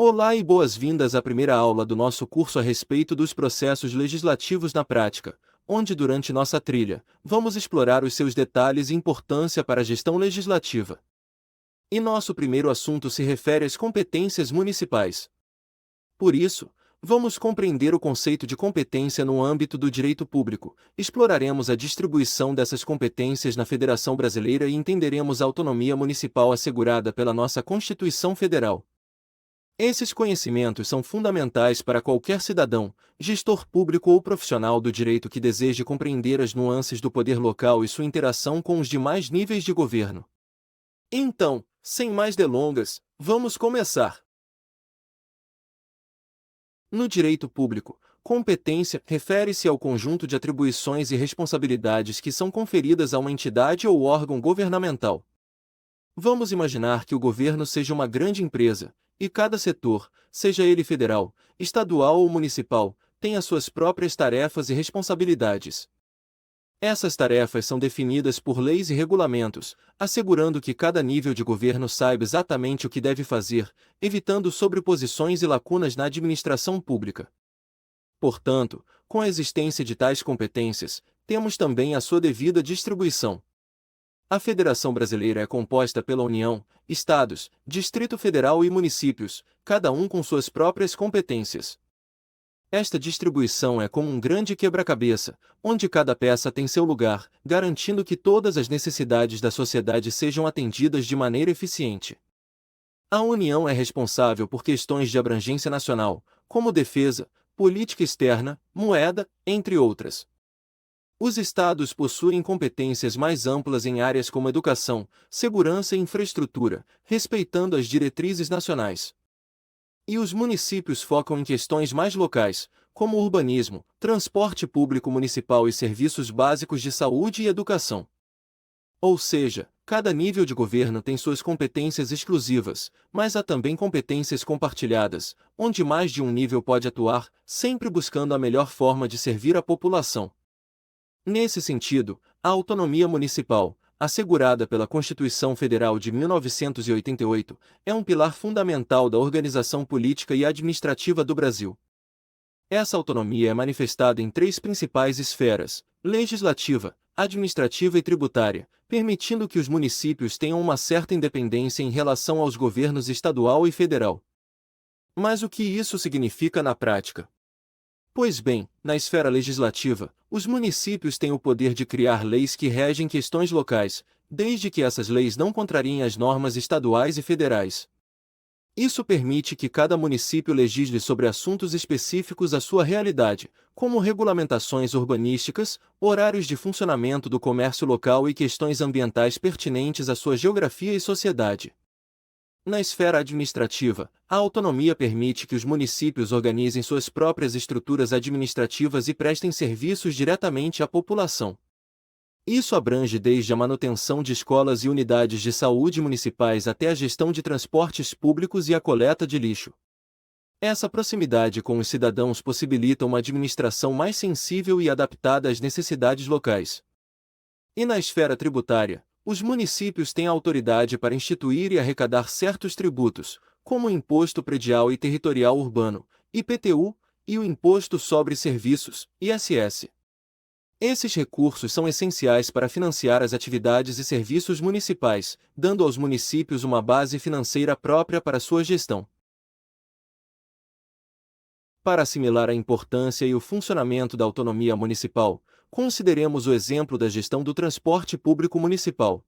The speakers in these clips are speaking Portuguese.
Olá e boas-vindas à primeira aula do nosso curso a respeito dos processos legislativos na prática, onde durante nossa trilha, vamos explorar os seus detalhes e importância para a gestão legislativa. E nosso primeiro assunto se refere às competências municipais. Por isso, vamos compreender o conceito de competência no âmbito do direito público, exploraremos a distribuição dessas competências na Federação Brasileira e entenderemos a autonomia municipal assegurada pela nossa Constituição Federal. Esses conhecimentos são fundamentais para qualquer cidadão, gestor público ou profissional do direito que deseje compreender as nuances do poder local e sua interação com os demais níveis de governo. Então, sem mais delongas, vamos começar. No direito público, competência refere-se ao conjunto de atribuições e responsabilidades que são conferidas a uma entidade ou órgão governamental. Vamos imaginar que o governo seja uma grande empresa, e cada setor, seja ele federal, estadual ou municipal, tem as suas próprias tarefas e responsabilidades. Essas tarefas são definidas por leis e regulamentos, assegurando que cada nível de governo saiba exatamente o que deve fazer, evitando sobreposições e lacunas na administração pública. Portanto, com a existência de tais competências, temos também a sua devida distribuição. A Federação Brasileira é composta pela União, Estados, Distrito Federal e municípios, cada um com suas próprias competências. Esta distribuição é como um grande quebra-cabeça, onde cada peça tem seu lugar, garantindo que todas as necessidades da sociedade sejam atendidas de maneira eficiente. A União é responsável por questões de abrangência nacional, como defesa, política externa, moeda, entre outras. Os estados possuem competências mais amplas em áreas como educação, segurança e infraestrutura, respeitando as diretrizes nacionais. E os municípios focam em questões mais locais, como urbanismo, transporte público municipal e serviços básicos de saúde e educação. Ou seja, cada nível de governo tem suas competências exclusivas, mas há também competências compartilhadas, onde mais de um nível pode atuar, sempre buscando a melhor forma de servir a população. Nesse sentido, a autonomia municipal, assegurada pela Constituição Federal de 1988, é um pilar fundamental da organização política e administrativa do Brasil. Essa autonomia é manifestada em três principais esferas: legislativa, administrativa e tributária, permitindo que os municípios tenham uma certa independência em relação aos governos estadual e federal. Mas o que isso significa na prática? Pois bem, na esfera legislativa, os municípios têm o poder de criar leis que regem questões locais, desde que essas leis não contrariem as normas estaduais e federais. Isso permite que cada município legisle sobre assuntos específicos à sua realidade, como regulamentações urbanísticas, horários de funcionamento do comércio local e questões ambientais pertinentes à sua geografia e sociedade. Na esfera administrativa, a autonomia permite que os municípios organizem suas próprias estruturas administrativas e prestem serviços diretamente à população. Isso abrange desde a manutenção de escolas e unidades de saúde municipais até a gestão de transportes públicos e a coleta de lixo. Essa proximidade com os cidadãos possibilita uma administração mais sensível e adaptada às necessidades locais. E na esfera tributária, os municípios têm autoridade para instituir e arrecadar certos tributos, como o Imposto Predial e Territorial Urbano, IPTU, e o Imposto sobre Serviços, ISS. Esses recursos são essenciais para financiar as atividades e serviços municipais, dando aos municípios uma base financeira própria para sua gestão. Para assimilar a importância e o funcionamento da autonomia municipal, consideremos o exemplo da gestão do transporte público municipal.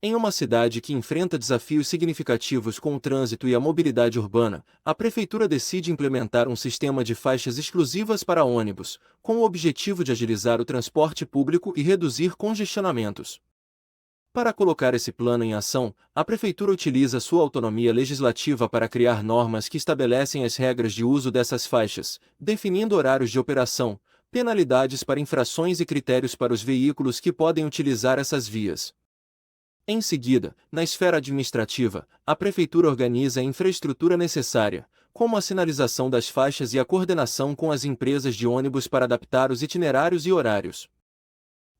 Em uma cidade que enfrenta desafios significativos com o trânsito e a mobilidade urbana, a prefeitura decide implementar um sistema de faixas exclusivas para ônibus, com o objetivo de agilizar o transporte público e reduzir congestionamentos. Para colocar esse plano em ação, a prefeitura utiliza sua autonomia legislativa para criar normas que estabelecem as regras de uso dessas faixas, definindo horários de operação, penalidades para infrações e critérios para os veículos que podem utilizar essas vias. Em seguida, na esfera administrativa, a prefeitura organiza a infraestrutura necessária, como a sinalização das faixas e a coordenação com as empresas de ônibus para adaptar os itinerários e horários.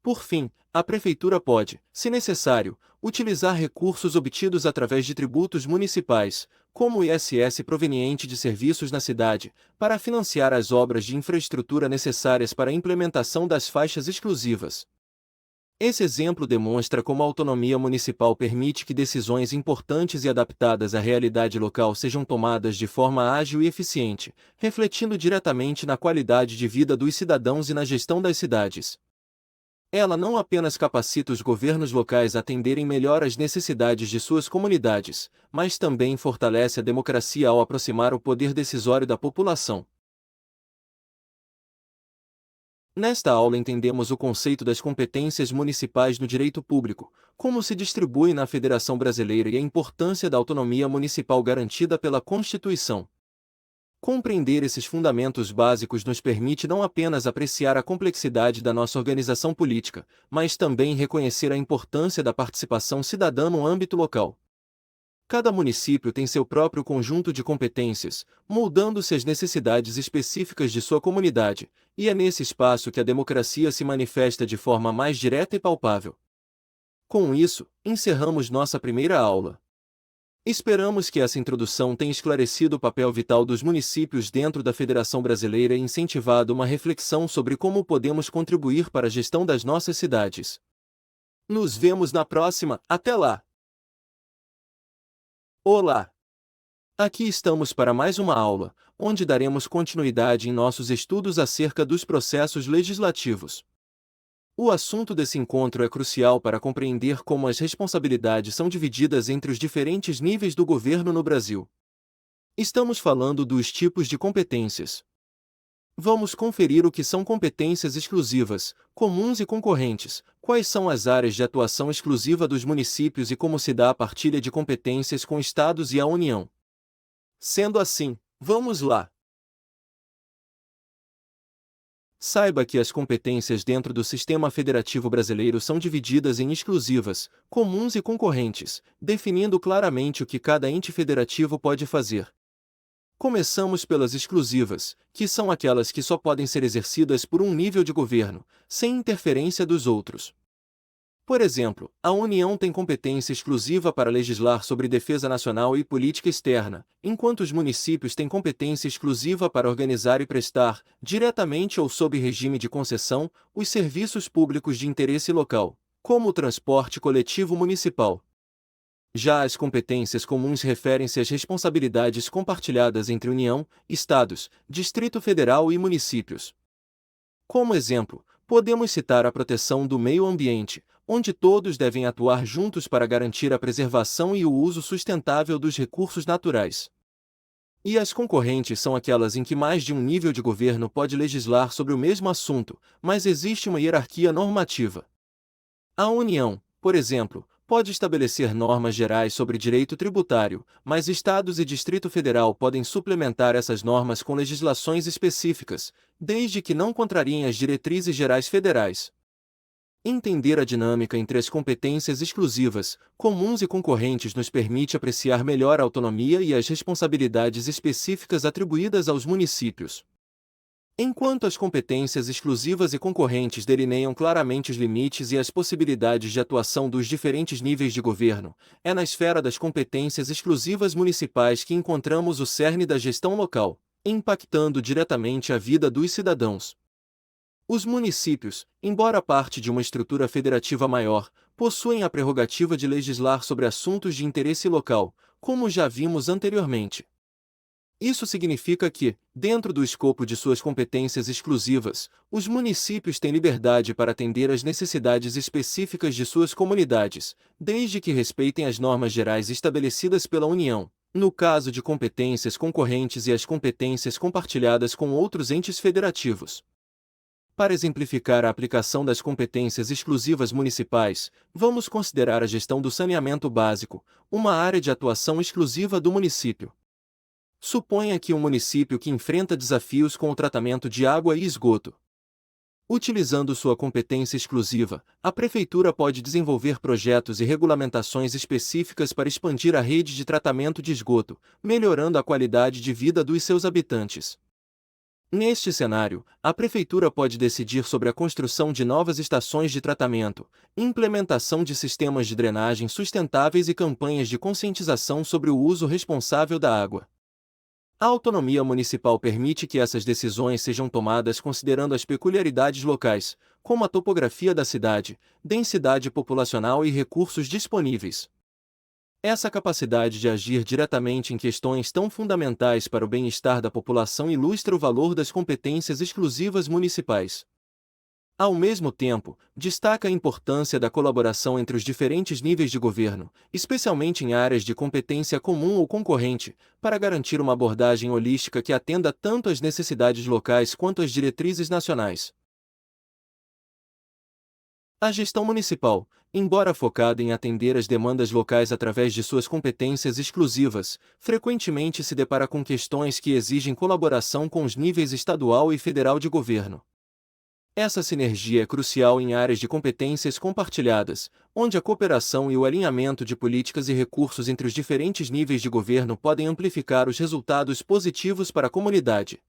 Por fim, a Prefeitura pode, se necessário, utilizar recursos obtidos através de tributos municipais, como o ISS proveniente de serviços na cidade, para financiar as obras de infraestrutura necessárias para a implementação das faixas exclusivas. Esse exemplo demonstra como a autonomia municipal permite que decisões importantes e adaptadas à realidade local sejam tomadas de forma ágil e eficiente, refletindo diretamente na qualidade de vida dos cidadãos e na gestão das cidades. Ela não apenas capacita os governos locais a atenderem melhor às necessidades de suas comunidades, mas também fortalece a democracia ao aproximar o poder decisório da população. Nesta aula entendemos o conceito das competências municipais no direito público, como se distribui na Federação Brasileira e a importância da autonomia municipal garantida pela Constituição. Compreender esses fundamentos básicos nos permite não apenas apreciar a complexidade da nossa organização política, mas também reconhecer a importância da participação cidadã no âmbito local. Cada município tem seu próprio conjunto de competências, moldando-se às necessidades específicas de sua comunidade, e é nesse espaço que a democracia se manifesta de forma mais direta e palpável. Com isso, encerramos nossa primeira aula. Esperamos que essa introdução tenha esclarecido o papel vital dos municípios dentro da Federação Brasileira e incentivado uma reflexão sobre como podemos contribuir para a gestão das nossas cidades. Nos vemos na próxima, até lá! Olá! Aqui estamos para mais uma aula, onde daremos continuidade em nossos estudos acerca dos processos legislativos. O assunto desse encontro é crucial para compreender como as responsabilidades são divididas entre os diferentes níveis do governo no Brasil. Estamos falando dos tipos de competências. Vamos conferir o que são competências exclusivas, comuns e concorrentes, quais são as áreas de atuação exclusiva dos municípios e como se dá a partilha de competências com estados e a União. Sendo assim, vamos lá! Saiba que as competências dentro do sistema federativo brasileiro são divididas em exclusivas, comuns e concorrentes, definindo claramente o que cada ente federativo pode fazer. Começamos pelas exclusivas, que são aquelas que só podem ser exercidas por um nível de governo, sem interferência dos outros. Por exemplo, a União tem competência exclusiva para legislar sobre defesa nacional e política externa, enquanto os municípios têm competência exclusiva para organizar e prestar, diretamente ou sob regime de concessão, os serviços públicos de interesse local, como o transporte coletivo municipal. Já as competências comuns referem-se às responsabilidades compartilhadas entre União, Estados, Distrito Federal e municípios. Como exemplo, podemos citar a proteção do meio ambiente, onde todos devem atuar juntos para garantir a preservação e o uso sustentável dos recursos naturais. E as concorrentes são aquelas em que mais de um nível de governo pode legislar sobre o mesmo assunto, mas existe uma hierarquia normativa. A União, por exemplo, pode estabelecer normas gerais sobre direito tributário, mas estados e Distrito Federal podem suplementar essas normas com legislações específicas, desde que não contrariem as diretrizes gerais federais. Entender a dinâmica entre as competências exclusivas, comuns e concorrentes nos permite apreciar melhor a autonomia e as responsabilidades específicas atribuídas aos municípios. Enquanto as competências exclusivas e concorrentes delineiam claramente os limites e as possibilidades de atuação dos diferentes níveis de governo, é na esfera das competências exclusivas municipais que encontramos o cerne da gestão local, impactando diretamente a vida dos cidadãos. Os municípios, embora parte de uma estrutura federativa maior, possuem a prerrogativa de legislar sobre assuntos de interesse local, como já vimos anteriormente. Isso significa que, dentro do escopo de suas competências exclusivas, os municípios têm liberdade para atender às necessidades específicas de suas comunidades, desde que respeitem as normas gerais estabelecidas pela União, no caso de competências concorrentes e as competências compartilhadas com outros entes federativos. Para exemplificar a aplicação das competências exclusivas municipais, vamos considerar a gestão do saneamento básico, uma área de atuação exclusiva do município. Suponha que um município que enfrenta desafios com o tratamento de água e esgoto. Utilizando sua competência exclusiva, a prefeitura pode desenvolver projetos e regulamentações específicas para expandir a rede de tratamento de esgoto, melhorando a qualidade de vida dos seus habitantes. Neste cenário, a prefeitura pode decidir sobre a construção de novas estações de tratamento, implementação de sistemas de drenagem sustentáveis e campanhas de conscientização sobre o uso responsável da água. A autonomia municipal permite que essas decisões sejam tomadas considerando as peculiaridades locais, como a topografia da cidade, densidade populacional e recursos disponíveis. Essa capacidade de agir diretamente em questões tão fundamentais para o bem-estar da população ilustra o valor das competências exclusivas municipais. Ao mesmo tempo, destaca a importância da colaboração entre os diferentes níveis de governo, especialmente em áreas de competência comum ou concorrente, para garantir uma abordagem holística que atenda tanto às necessidades locais quanto às diretrizes nacionais. A gestão municipal, embora focada em atender às demandas locais através de suas competências exclusivas, frequentemente se depara com questões que exigem colaboração com os níveis estadual e federal de governo. Essa sinergia é crucial em áreas de competências compartilhadas, onde a cooperação e o alinhamento de políticas e recursos entre os diferentes níveis de governo podem amplificar os resultados positivos para a comunidade.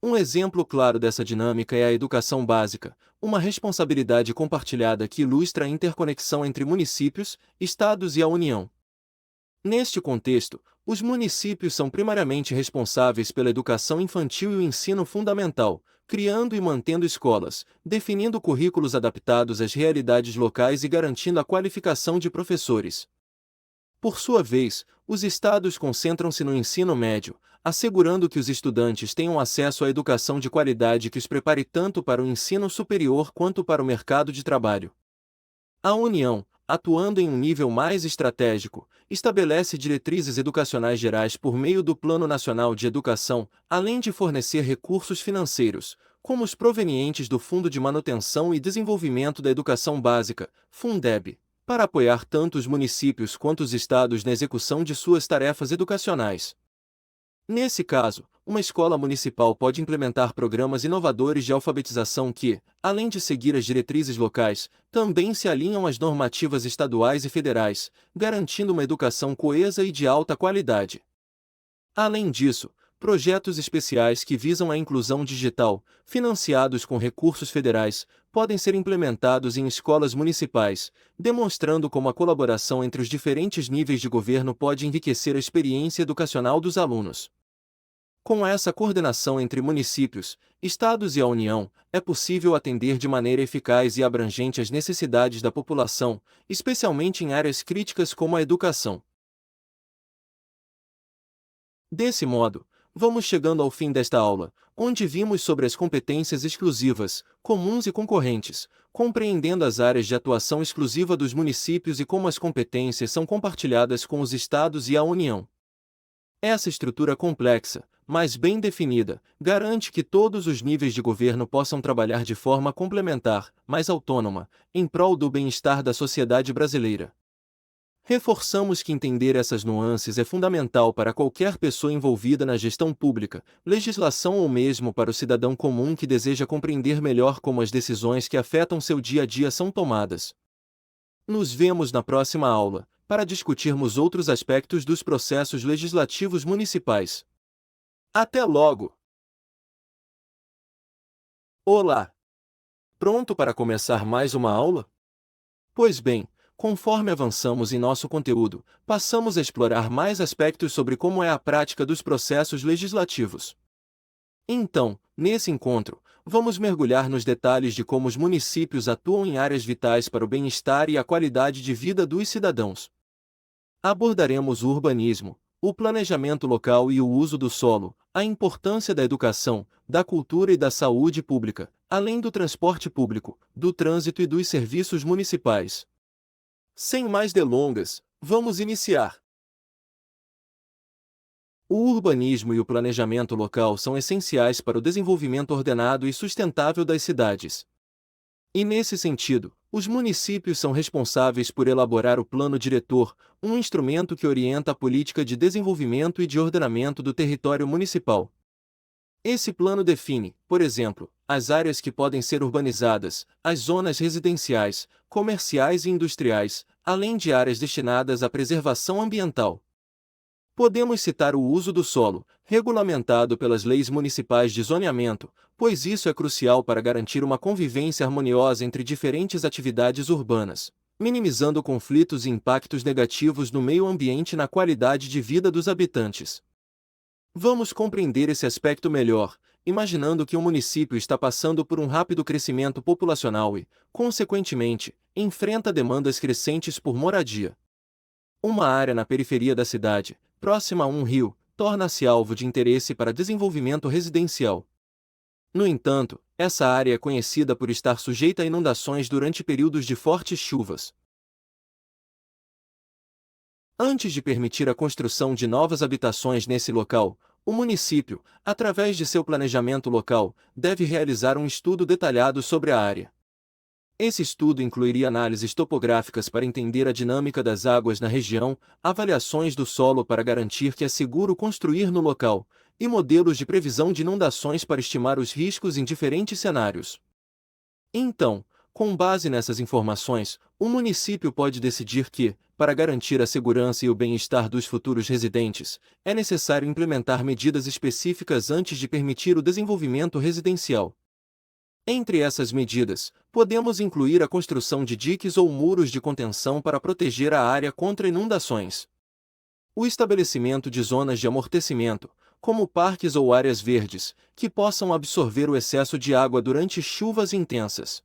Um exemplo claro dessa dinâmica é a educação básica, uma responsabilidade compartilhada que ilustra a interconexão entre municípios, estados e a União. Neste contexto, os municípios são primariamente responsáveis pela educação infantil e o ensino fundamental, criando e mantendo escolas, definindo currículos adaptados às realidades locais e garantindo a qualificação de professores. Por sua vez, os estados concentram-se no ensino médio, assegurando que os estudantes tenham acesso à educação de qualidade que os prepare tanto para o ensino superior quanto para o mercado de trabalho. A União, atuando em um nível mais estratégico, estabelece diretrizes educacionais gerais por meio do Plano Nacional de Educação, além de fornecer recursos financeiros, como os provenientes do Fundo de Manutenção e Desenvolvimento da Educação Básica, Fundeb, para apoiar tanto os municípios quanto os estados na execução de suas tarefas educacionais. Nesse caso, uma escola municipal pode implementar programas inovadores de alfabetização que, além de seguir as diretrizes locais, também se alinham às normativas estaduais e federais, garantindo uma educação coesa e de alta qualidade. Além disso, projetos especiais que visam a inclusão digital, financiados com recursos federais, podem ser implementados em escolas municipais, demonstrando como a colaboração entre os diferentes níveis de governo pode enriquecer a experiência educacional dos alunos. Com essa coordenação entre municípios, estados e a União, é possível atender de maneira eficaz e abrangente às necessidades da população, especialmente em áreas críticas como a educação. Desse modo, vamos chegando ao fim desta aula, onde vimos sobre as competências exclusivas, comuns e concorrentes, compreendendo as áreas de atuação exclusiva dos municípios e como as competências são compartilhadas com os estados e a União. Essa estrutura complexa, mas bem definida, garante que todos os níveis de governo possam trabalhar de forma complementar, mas autônoma, em prol do bem-estar da sociedade brasileira. Reforçamos que entender essas nuances é fundamental para qualquer pessoa envolvida na gestão pública, legislação ou mesmo para o cidadão comum que deseja compreender melhor como as decisões que afetam seu dia a dia são tomadas. Nos vemos na próxima aula, para discutirmos outros aspectos dos processos legislativos municipais. Até logo! Olá! Pronto para começar mais uma aula? Pois bem, conforme avançamos em nosso conteúdo, passamos a explorar mais aspectos sobre como é a prática dos processos legislativos. Então, nesse encontro, vamos mergulhar nos detalhes de como os municípios atuam em áreas vitais para o bem-estar e a qualidade de vida dos cidadãos. Abordaremos o urbanismo, o planejamento local e o uso do solo, a importância da educação, da cultura e da saúde pública, além do transporte público, do trânsito e dos serviços municipais. Sem mais delongas, vamos iniciar. O urbanismo e o planejamento local são essenciais para o desenvolvimento ordenado e sustentável das cidades. E nesse sentido, os municípios são responsáveis por elaborar o plano diretor, um instrumento que orienta a política de desenvolvimento e de ordenamento do território municipal. Esse plano define, por exemplo, as áreas que podem ser urbanizadas, as zonas residenciais, comerciais e industriais, além de áreas destinadas à preservação ambiental. Podemos citar o uso do solo, regulamentado pelas leis municipais de zoneamento, pois isso é crucial para garantir uma convivência harmoniosa entre diferentes atividades urbanas, minimizando conflitos e impactos negativos no meio ambiente e na qualidade de vida dos habitantes. Vamos compreender esse aspecto melhor, imaginando que um município está passando por um rápido crescimento populacional e, consequentemente, enfrenta demandas crescentes por moradia. Uma área na periferia da cidade, próxima a um rio, torna-se alvo de interesse para desenvolvimento residencial. No entanto, essa área é conhecida por estar sujeita a inundações durante períodos de fortes chuvas. Antes de permitir a construção de novas habitações nesse local, o município, através de seu planejamento local, deve realizar um estudo detalhado sobre a área. Esse estudo incluiria análises topográficas para entender a dinâmica das águas na região, avaliações do solo para garantir que é seguro construir no local, e modelos de previsão de inundações para estimar os riscos em diferentes cenários. Então, com base nessas informações, o município pode decidir que, para garantir a segurança e o bem-estar dos futuros residentes, é necessário implementar medidas específicas antes de permitir o desenvolvimento residencial. Entre essas medidas, podemos incluir a construção de diques ou muros de contenção para proteger a área contra inundações. O estabelecimento de zonas de amortecimento, como parques ou áreas verdes, que possam absorver o excesso de água durante chuvas intensas.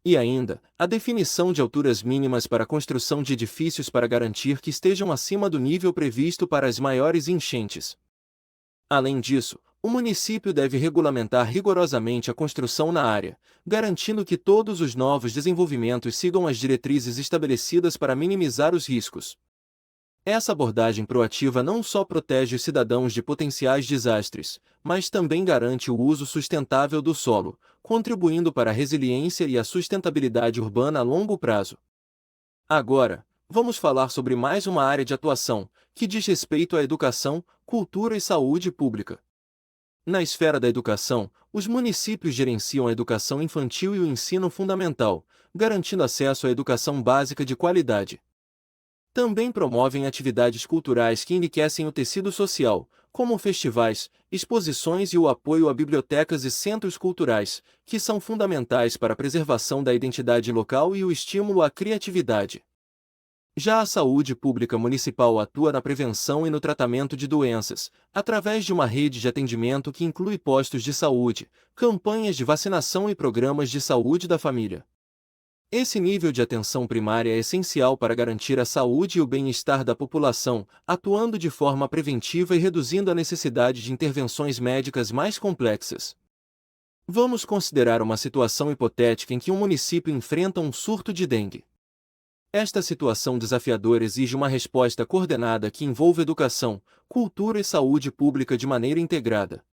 E ainda, a definição de alturas mínimas para a construção de edifícios para garantir que estejam acima do nível previsto para as maiores enchentes. Além disso, o município deve regulamentar rigorosamente a construção na área, garantindo que todos os novos desenvolvimentos sigam as diretrizes estabelecidas para minimizar os riscos. Essa abordagem proativa não só protege os cidadãos de potenciais desastres, mas também garante o uso sustentável do solo, contribuindo para a resiliência e a sustentabilidade urbana a longo prazo. Agora, vamos falar sobre mais uma área de atuação, que diz respeito à educação, cultura e saúde pública. Na esfera da educação, os municípios gerenciam a educação infantil e o ensino fundamental, garantindo acesso à educação básica de qualidade. Também promovem atividades culturais que enriquecem o tecido social, como festivais, exposições e o apoio a bibliotecas e centros culturais, que são fundamentais para a preservação da identidade local e o estímulo à criatividade. Já a saúde pública municipal atua na prevenção e no tratamento de doenças, através de uma rede de atendimento que inclui postos de saúde, campanhas de vacinação e programas de saúde da família. Esse nível de atenção primária é essencial para garantir a saúde e o bem-estar da população, atuando de forma preventiva e reduzindo a necessidade de intervenções médicas mais complexas. Vamos considerar uma situação hipotética em que um município enfrenta um surto de dengue. Esta situação desafiadora exige uma resposta coordenada que envolva educação, cultura e saúde pública de maneira integrada.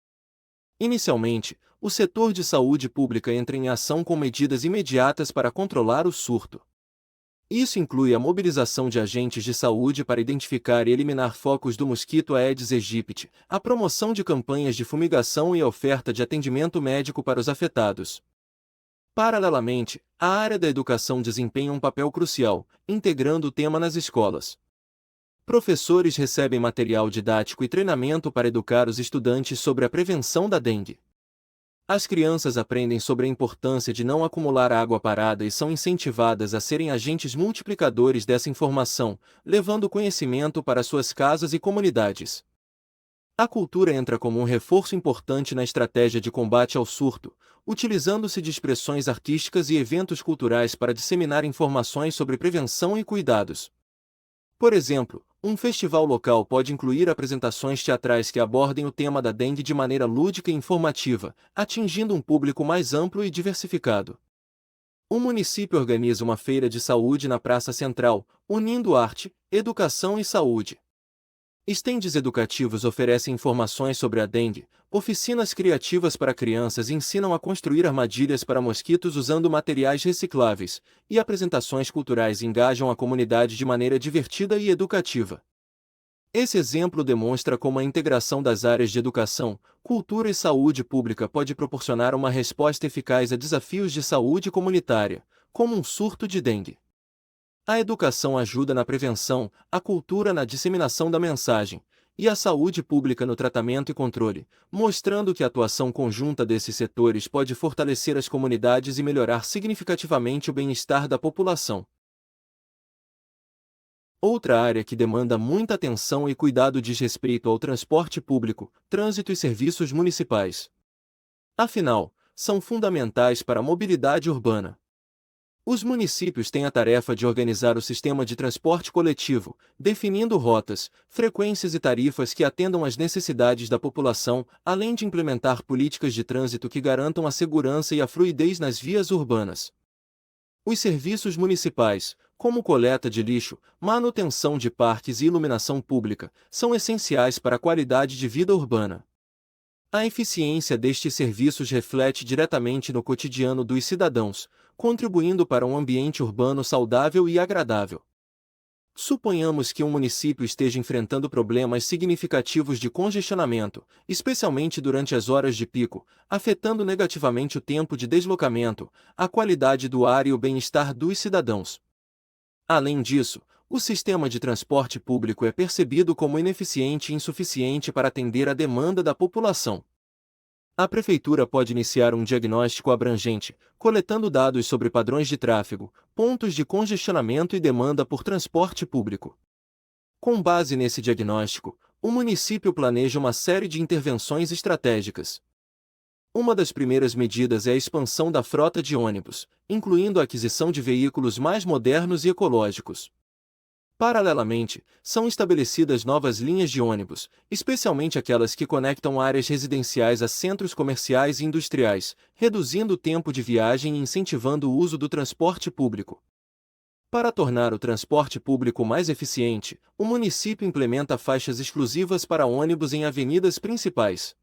Inicialmente, o setor de saúde pública entra em ação com medidas imediatas para controlar o surto. Isso inclui a mobilização de agentes de saúde para identificar e eliminar focos do mosquito Aedes aegypti, a promoção de campanhas de fumigação e a oferta de atendimento médico para os afetados. Paralelamente, a área da educação desempenha um papel crucial, integrando o tema nas escolas. Professores recebem material didático e treinamento para educar os estudantes sobre a prevenção da dengue. As crianças aprendem sobre a importância de não acumular água parada e são incentivadas a serem agentes multiplicadores dessa informação, levando conhecimento para suas casas e comunidades. A cultura entra como um reforço importante na estratégia de combate ao surto, utilizando-se de expressões artísticas e eventos culturais para disseminar informações sobre prevenção e cuidados. Por exemplo, um festival local pode incluir apresentações teatrais que abordem o tema da dengue de maneira lúdica e informativa, atingindo um público mais amplo e diversificado. O município organiza uma feira de saúde na Praça Central, unindo arte, educação e saúde. Estandes educativos oferecem informações sobre a dengue, oficinas criativas para crianças ensinam a construir armadilhas para mosquitos usando materiais recicláveis, e apresentações culturais engajam a comunidade de maneira divertida e educativa. Esse exemplo demonstra como a integração das áreas de educação, cultura e saúde pública pode proporcionar uma resposta eficaz a desafios de saúde comunitária, como um surto de dengue. A educação ajuda na prevenção, a cultura na disseminação da mensagem, e a saúde pública no tratamento e controle, mostrando que a atuação conjunta desses setores pode fortalecer as comunidades e melhorar significativamente o bem-estar da população. Outra área que demanda muita atenção e cuidado diz respeito ao transporte público, trânsito e serviços municipais. Afinal, são fundamentais para a mobilidade urbana. Os municípios têm a tarefa de organizar o sistema de transporte coletivo, definindo rotas, frequências e tarifas que atendam às necessidades da população, além de implementar políticas de trânsito que garantam a segurança e a fluidez nas vias urbanas. Os serviços municipais, como coleta de lixo, manutenção de parques e iluminação pública, são essenciais para a qualidade de vida urbana. A eficiência destes serviços reflete diretamente no cotidiano dos cidadãos, contribuindo para um ambiente urbano saudável e agradável. Suponhamos que um município esteja enfrentando problemas significativos de congestionamento, especialmente durante as horas de pico, afetando negativamente o tempo de deslocamento, a qualidade do ar e o bem-estar dos cidadãos. Além disso, o sistema de transporte público é percebido como ineficiente e insuficiente para atender à demanda da população. A prefeitura pode iniciar um diagnóstico abrangente, coletando dados sobre padrões de tráfego, pontos de congestionamento e demanda por transporte público. Com base nesse diagnóstico, o município planeja uma série de intervenções estratégicas. Uma das primeiras medidas é a expansão da frota de ônibus, incluindo a aquisição de veículos mais modernos e ecológicos. Paralelamente, são estabelecidas novas linhas de ônibus, especialmente aquelas que conectam áreas residenciais a centros comerciais e industriais, reduzindo o tempo de viagem e incentivando o uso do transporte público. Para tornar o transporte público mais eficiente, o município implementa faixas exclusivas para ônibus em avenidas principais.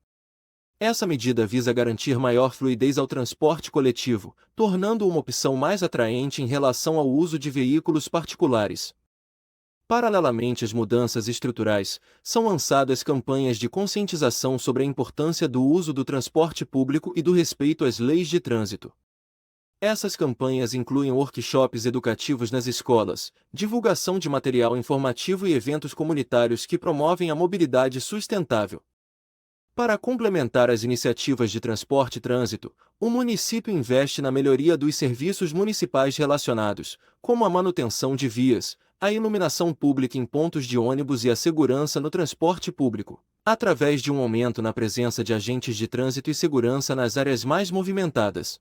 Essa medida visa garantir maior fluidez ao transporte coletivo, tornando-o uma opção mais atraente em relação ao uso de veículos particulares. Paralelamente às mudanças estruturais, são lançadas campanhas de conscientização sobre a importância do uso do transporte público e do respeito às leis de trânsito. Essas campanhas incluem workshops educativos nas escolas, divulgação de material informativo e eventos comunitários que promovem a mobilidade sustentável. Para complementar as iniciativas de transporte e trânsito, o município investe na melhoria dos serviços municipais relacionados, como a manutenção de vias, a iluminação pública em pontos de ônibus e a segurança no transporte público, através de um aumento na presença de agentes de trânsito e segurança nas áreas mais movimentadas.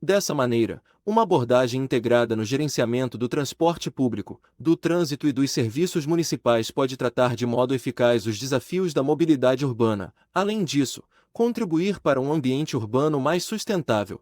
Dessa maneira, uma abordagem integrada no gerenciamento do transporte público, do trânsito e dos serviços municipais pode tratar de modo eficaz os desafios da mobilidade urbana, além disso, contribuir para um ambiente urbano mais sustentável.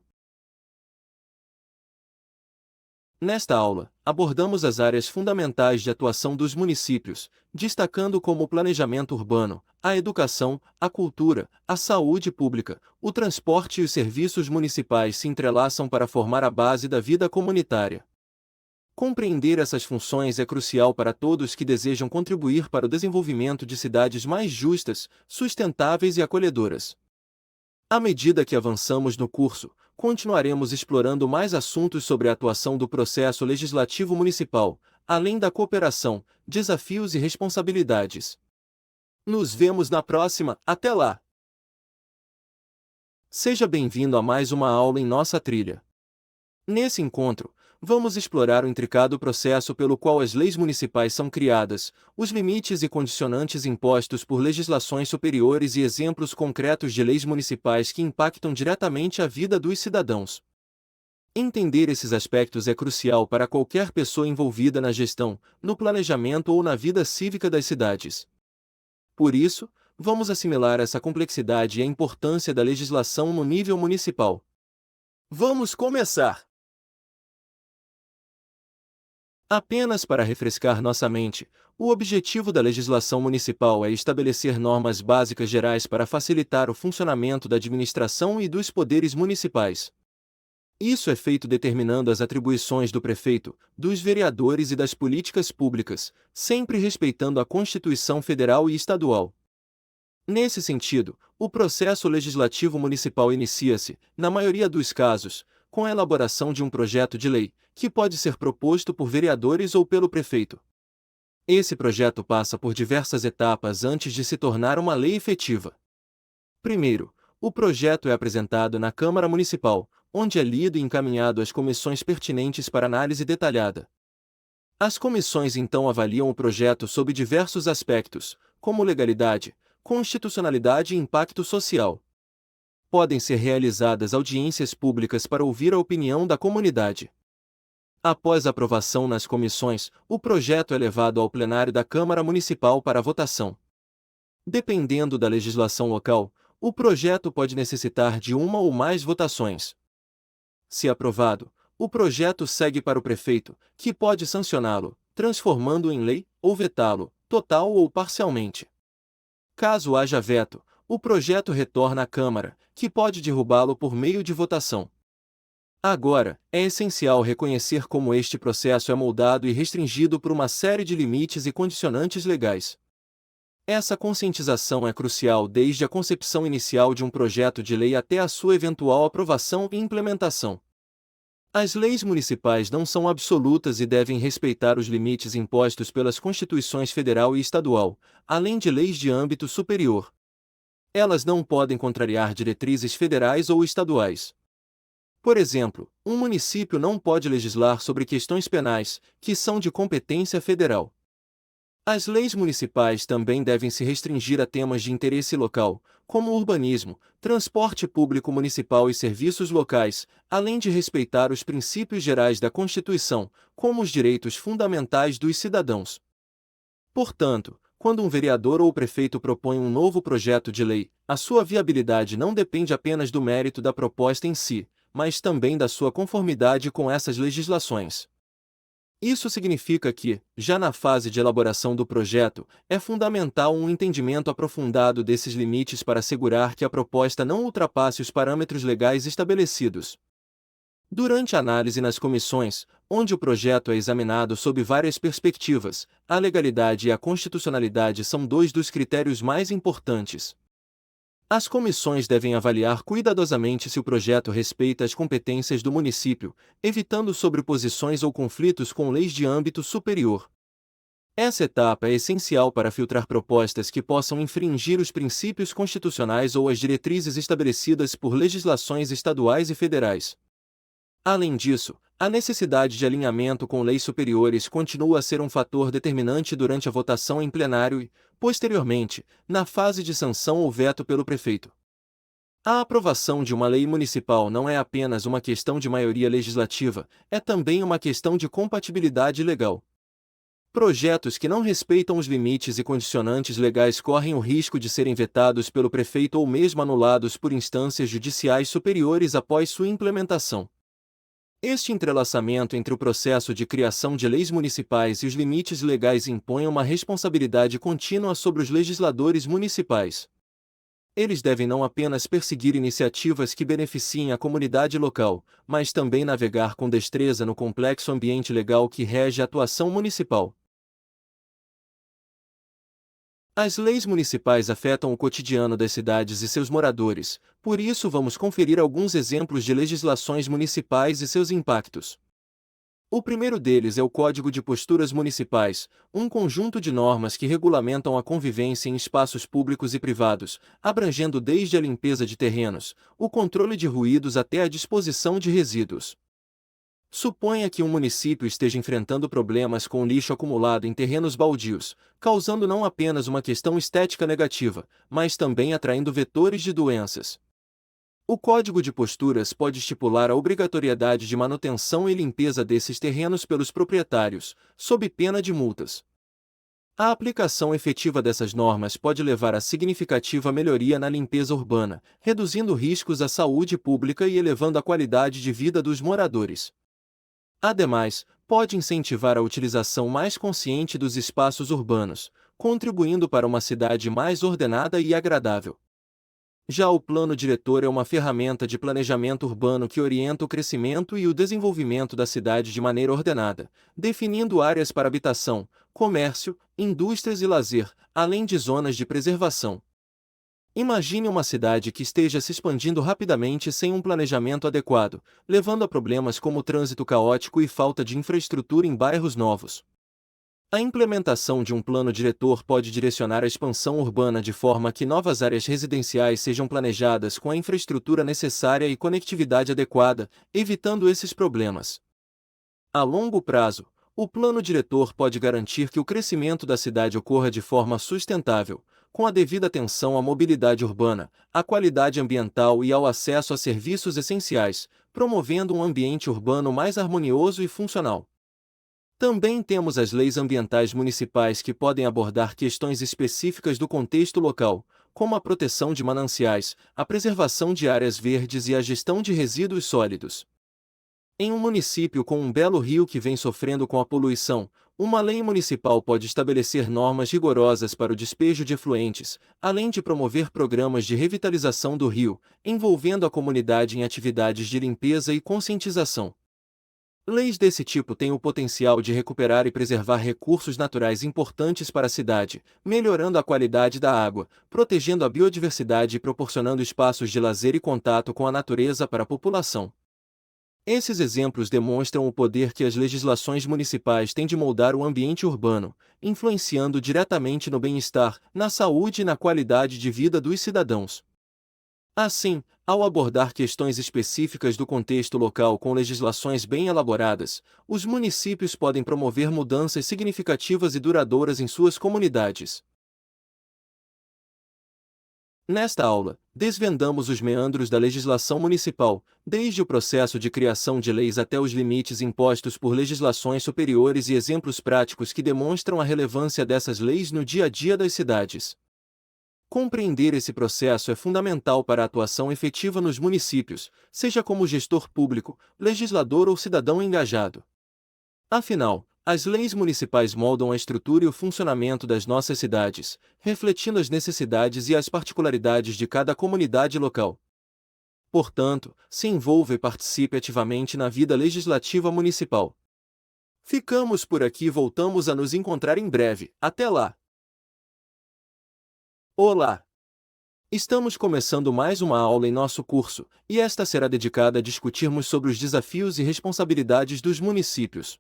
Nesta aula, abordamos as áreas fundamentais de atuação dos municípios, destacando como o planejamento urbano, a educação, a cultura, a saúde pública, o transporte e os serviços municipais se entrelaçam para formar a base da vida comunitária. Compreender essas funções é crucial para todos que desejam contribuir para o desenvolvimento de cidades mais justas, sustentáveis e acolhedoras. À medida que avançamos no curso, continuaremos explorando mais assuntos sobre a atuação do processo legislativo municipal, além da cooperação, desafios e responsabilidades. Nos vemos na próxima, até lá! Seja bem-vindo a mais uma aula em nossa trilha. Nesse encontro, vamos explorar o intricado processo pelo qual as leis municipais são criadas, os limites e condicionantes impostos por legislações superiores e exemplos concretos de leis municipais que impactam diretamente a vida dos cidadãos. Entender esses aspectos é crucial para qualquer pessoa envolvida na gestão, no planejamento ou na vida cívica das cidades. Por isso, vamos assimilar essa complexidade e a importância da legislação no nível municipal. Vamos começar! Apenas para refrescar nossa mente, o objetivo da legislação municipal é estabelecer normas básicas gerais para facilitar o funcionamento da administração e dos poderes municipais. Isso é feito determinando as atribuições do prefeito, dos vereadores e das políticas públicas, sempre respeitando a Constituição Federal e Estadual. Nesse sentido, o processo legislativo municipal inicia-se, na maioria dos casos, com a elaboração de um projeto de lei, que pode ser proposto por vereadores ou pelo prefeito. Esse projeto passa por diversas etapas antes de se tornar uma lei efetiva. Primeiro, o projeto é apresentado na Câmara Municipal, onde é lido e encaminhado às comissões pertinentes para análise detalhada. As comissões então avaliam o projeto sob diversos aspectos, como legalidade, constitucionalidade e impacto social. Podem ser realizadas audiências públicas para ouvir a opinião da comunidade. Após a aprovação nas comissões, o projeto é levado ao plenário da Câmara Municipal para votação. Dependendo da legislação local, o projeto pode necessitar de uma ou mais votações. Se aprovado, o projeto segue para o prefeito, que pode sancioná-lo, transformando-o em lei, ou vetá-lo, total ou parcialmente. Caso haja veto, o projeto retorna à Câmara, que pode derrubá-lo por meio de votação. Agora, é essencial reconhecer como este processo é moldado e restringido por uma série de limites e condicionantes legais. Essa conscientização é crucial desde a concepção inicial de um projeto de lei até a sua eventual aprovação e implementação. As leis municipais não são absolutas e devem respeitar os limites impostos pelas Constituições Federal e Estadual, além de leis de âmbito superior. Elas não podem contrariar diretrizes federais ou estaduais. Por exemplo, um município não pode legislar sobre questões penais, que são de competência federal. As leis municipais também devem se restringir a temas de interesse local, como urbanismo, transporte público municipal e serviços locais, além de respeitar os princípios gerais da Constituição, como os direitos fundamentais dos cidadãos. Portanto, quando um vereador ou prefeito propõe um novo projeto de lei, a sua viabilidade não depende apenas do mérito da proposta em si, mas também da sua conformidade com essas legislações. Isso significa que, já na fase de elaboração do projeto, é fundamental um entendimento aprofundado desses limites para assegurar que a proposta não ultrapasse os parâmetros legais estabelecidos. Durante a análise nas comissões, onde o projeto é examinado sob várias perspectivas, a legalidade e a constitucionalidade são dois dos critérios mais importantes. As comissões devem avaliar cuidadosamente se o projeto respeita as competências do município, evitando sobreposições ou conflitos com leis de âmbito superior. Essa etapa é essencial para filtrar propostas que possam infringir os princípios constitucionais ou as diretrizes estabelecidas por legislações estaduais e federais. Além disso, a necessidade de alinhamento com leis superiores continua a ser um fator determinante durante a votação em plenário e, posteriormente, na fase de sanção ou veto pelo prefeito. A aprovação de uma lei municipal não é apenas uma questão de maioria legislativa, é também uma questão de compatibilidade legal. Projetos que não respeitam os limites e condicionantes legais correm o risco de serem vetados pelo prefeito ou mesmo anulados por instâncias judiciais superiores após sua implementação. Este entrelaçamento entre o processo de criação de leis municipais e os limites legais impõe uma responsabilidade contínua sobre os legisladores municipais. Eles devem não apenas perseguir iniciativas que beneficiem a comunidade local, mas também navegar com destreza no complexo ambiente legal que rege a atuação municipal. As leis municipais afetam o cotidiano das cidades e seus moradores, por isso vamos conferir alguns exemplos de legislações municipais e seus impactos. O primeiro deles é o Código de Posturas Municipais, um conjunto de normas que regulamentam a convivência em espaços públicos e privados, abrangendo desde a limpeza de terrenos, o controle de ruídos até a disposição de resíduos. Suponha que um município esteja enfrentando problemas com lixo acumulado em terrenos baldios, causando não apenas uma questão estética negativa, mas também atraindo vetores de doenças. O Código de Posturas pode estipular a obrigatoriedade de manutenção e limpeza desses terrenos pelos proprietários, sob pena de multas. A aplicação efetiva dessas normas pode levar a significativa melhoria na limpeza urbana, reduzindo riscos à saúde pública e elevando a qualidade de vida dos moradores. Ademais, pode incentivar a utilização mais consciente dos espaços urbanos, contribuindo para uma cidade mais ordenada e agradável. Já o plano diretor é uma ferramenta de planejamento urbano que orienta o crescimento e o desenvolvimento da cidade de maneira ordenada, definindo áreas para habitação, comércio, indústrias e lazer, além de zonas de preservação. Imagine uma cidade que esteja se expandindo rapidamente sem um planejamento adequado, levando a problemas como trânsito caótico e falta de infraestrutura em bairros novos. A implementação de um plano diretor pode direcionar a expansão urbana de forma que novas áreas residenciais sejam planejadas com a infraestrutura necessária e conectividade adequada, evitando esses problemas. A longo prazo, o plano diretor pode garantir que o crescimento da cidade ocorra de forma sustentável, com a devida atenção à mobilidade urbana, à qualidade ambiental e ao acesso a serviços essenciais, promovendo um ambiente urbano mais harmonioso e funcional. Também temos as leis ambientais municipais que podem abordar questões específicas do contexto local, como a proteção de mananciais, a preservação de áreas verdes e a gestão de resíduos sólidos. Em um município com um belo rio que vem sofrendo com a poluição, uma lei municipal pode estabelecer normas rigorosas para o despejo de efluentes, além de promover programas de revitalização do rio, envolvendo a comunidade em atividades de limpeza e conscientização. Leis desse tipo têm o potencial de recuperar e preservar recursos naturais importantes para a cidade, melhorando a qualidade da água, protegendo a biodiversidade e proporcionando espaços de lazer e contato com a natureza para a população. Esses exemplos demonstram o poder que as legislações municipais têm de moldar o ambiente urbano, influenciando diretamente no bem-estar, na saúde e na qualidade de vida dos cidadãos. Assim, ao abordar questões específicas do contexto local com legislações bem elaboradas, os municípios podem promover mudanças significativas e duradouras em suas comunidades. Nesta aula, desvendamos os meandros da legislação municipal, desde o processo de criação de leis até os limites impostos por legislações superiores e exemplos práticos que demonstram a relevância dessas leis no dia a dia das cidades. Compreender esse processo é fundamental para a atuação efetiva nos municípios, seja como gestor público, legislador ou cidadão engajado. Afinal, as leis municipais moldam a estrutura e o funcionamento das nossas cidades, refletindo as necessidades e as particularidades de cada comunidade local. Portanto, se envolva e participe ativamente na vida legislativa municipal. Ficamos por aqui e voltamos a nos encontrar em breve. Até lá! Olá! Estamos começando mais uma aula em nosso curso, e esta será dedicada a discutirmos sobre os desafios e responsabilidades dos municípios.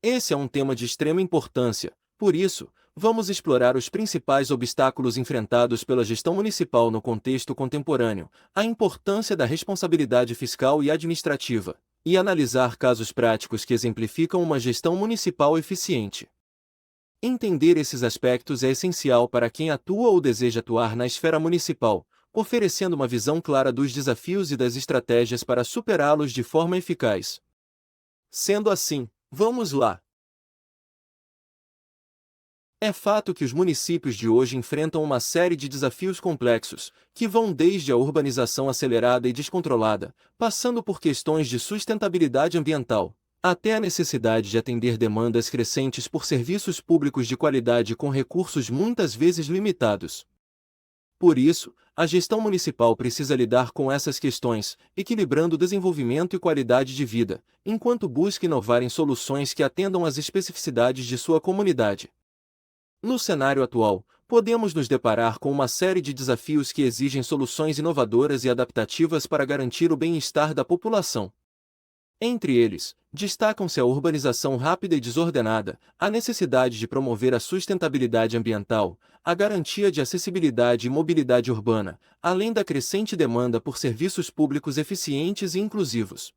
Esse é um tema de extrema importância, por isso, vamos explorar os principais obstáculos enfrentados pela gestão municipal no contexto contemporâneo, a importância da responsabilidade fiscal e administrativa, e analisar casos práticos que exemplificam uma gestão municipal eficiente. Entender esses aspectos é essencial para quem atua ou deseja atuar na esfera municipal, oferecendo uma visão clara dos desafios e das estratégias para superá-los de forma eficaz. Sendo assim, vamos lá! É fato que os municípios de hoje enfrentam uma série de desafios complexos, que vão desde a urbanização acelerada e descontrolada, passando por questões de sustentabilidade ambiental, até a necessidade de atender demandas crescentes por serviços públicos de qualidade com recursos muitas vezes limitados. Por isso, a gestão municipal precisa lidar com essas questões, equilibrando desenvolvimento e qualidade de vida, enquanto busca inovar em soluções que atendam às especificidades de sua comunidade. No cenário atual, podemos nos deparar com uma série de desafios que exigem soluções inovadoras e adaptativas para garantir o bem-estar da população. Entre eles, destacam-se a urbanização rápida e desordenada, a necessidade de promover a sustentabilidade ambiental, a garantia de acessibilidade e mobilidade urbana, além da crescente demanda por serviços públicos eficientes e inclusivos.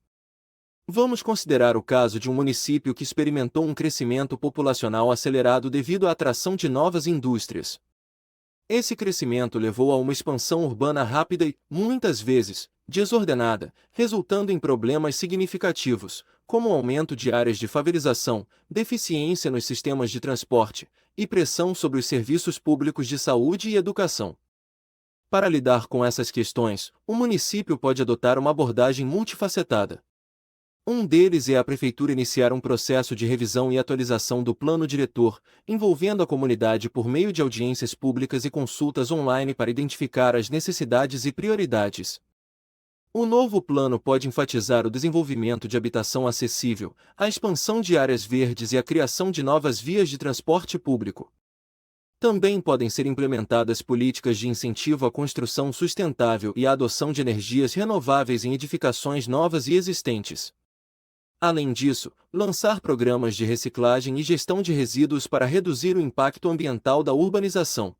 Vamos considerar o caso de um município que experimentou um crescimento populacional acelerado devido à atração de novas indústrias. Esse crescimento levou a uma expansão urbana rápida e, muitas vezes, desordenada, resultando em problemas significativos, como o aumento de áreas de favelização, deficiência nos sistemas de transporte e pressão sobre os serviços públicos de saúde e educação. Para lidar com essas questões, o município pode adotar uma abordagem multifacetada. Um deles é a Prefeitura iniciar um processo de revisão e atualização do plano diretor, envolvendo a comunidade por meio de audiências públicas e consultas online para identificar as necessidades e prioridades. O novo plano pode enfatizar o desenvolvimento de habitação acessível, a expansão de áreas verdes e a criação de novas vias de transporte público. Também podem ser implementadas políticas de incentivo à construção sustentável e à adoção de energias renováveis em edificações novas e existentes. Além disso, lançar programas de reciclagem e gestão de resíduos para reduzir o impacto ambiental da urbanização.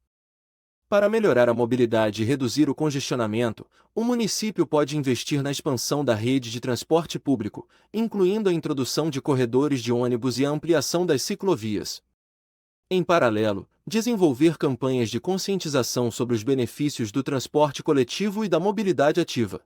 Para melhorar a mobilidade e reduzir o congestionamento, o município pode investir na expansão da rede de transporte público, incluindo a introdução de corredores de ônibus e a ampliação das ciclovias. Em paralelo, desenvolver campanhas de conscientização sobre os benefícios do transporte coletivo e da mobilidade ativa.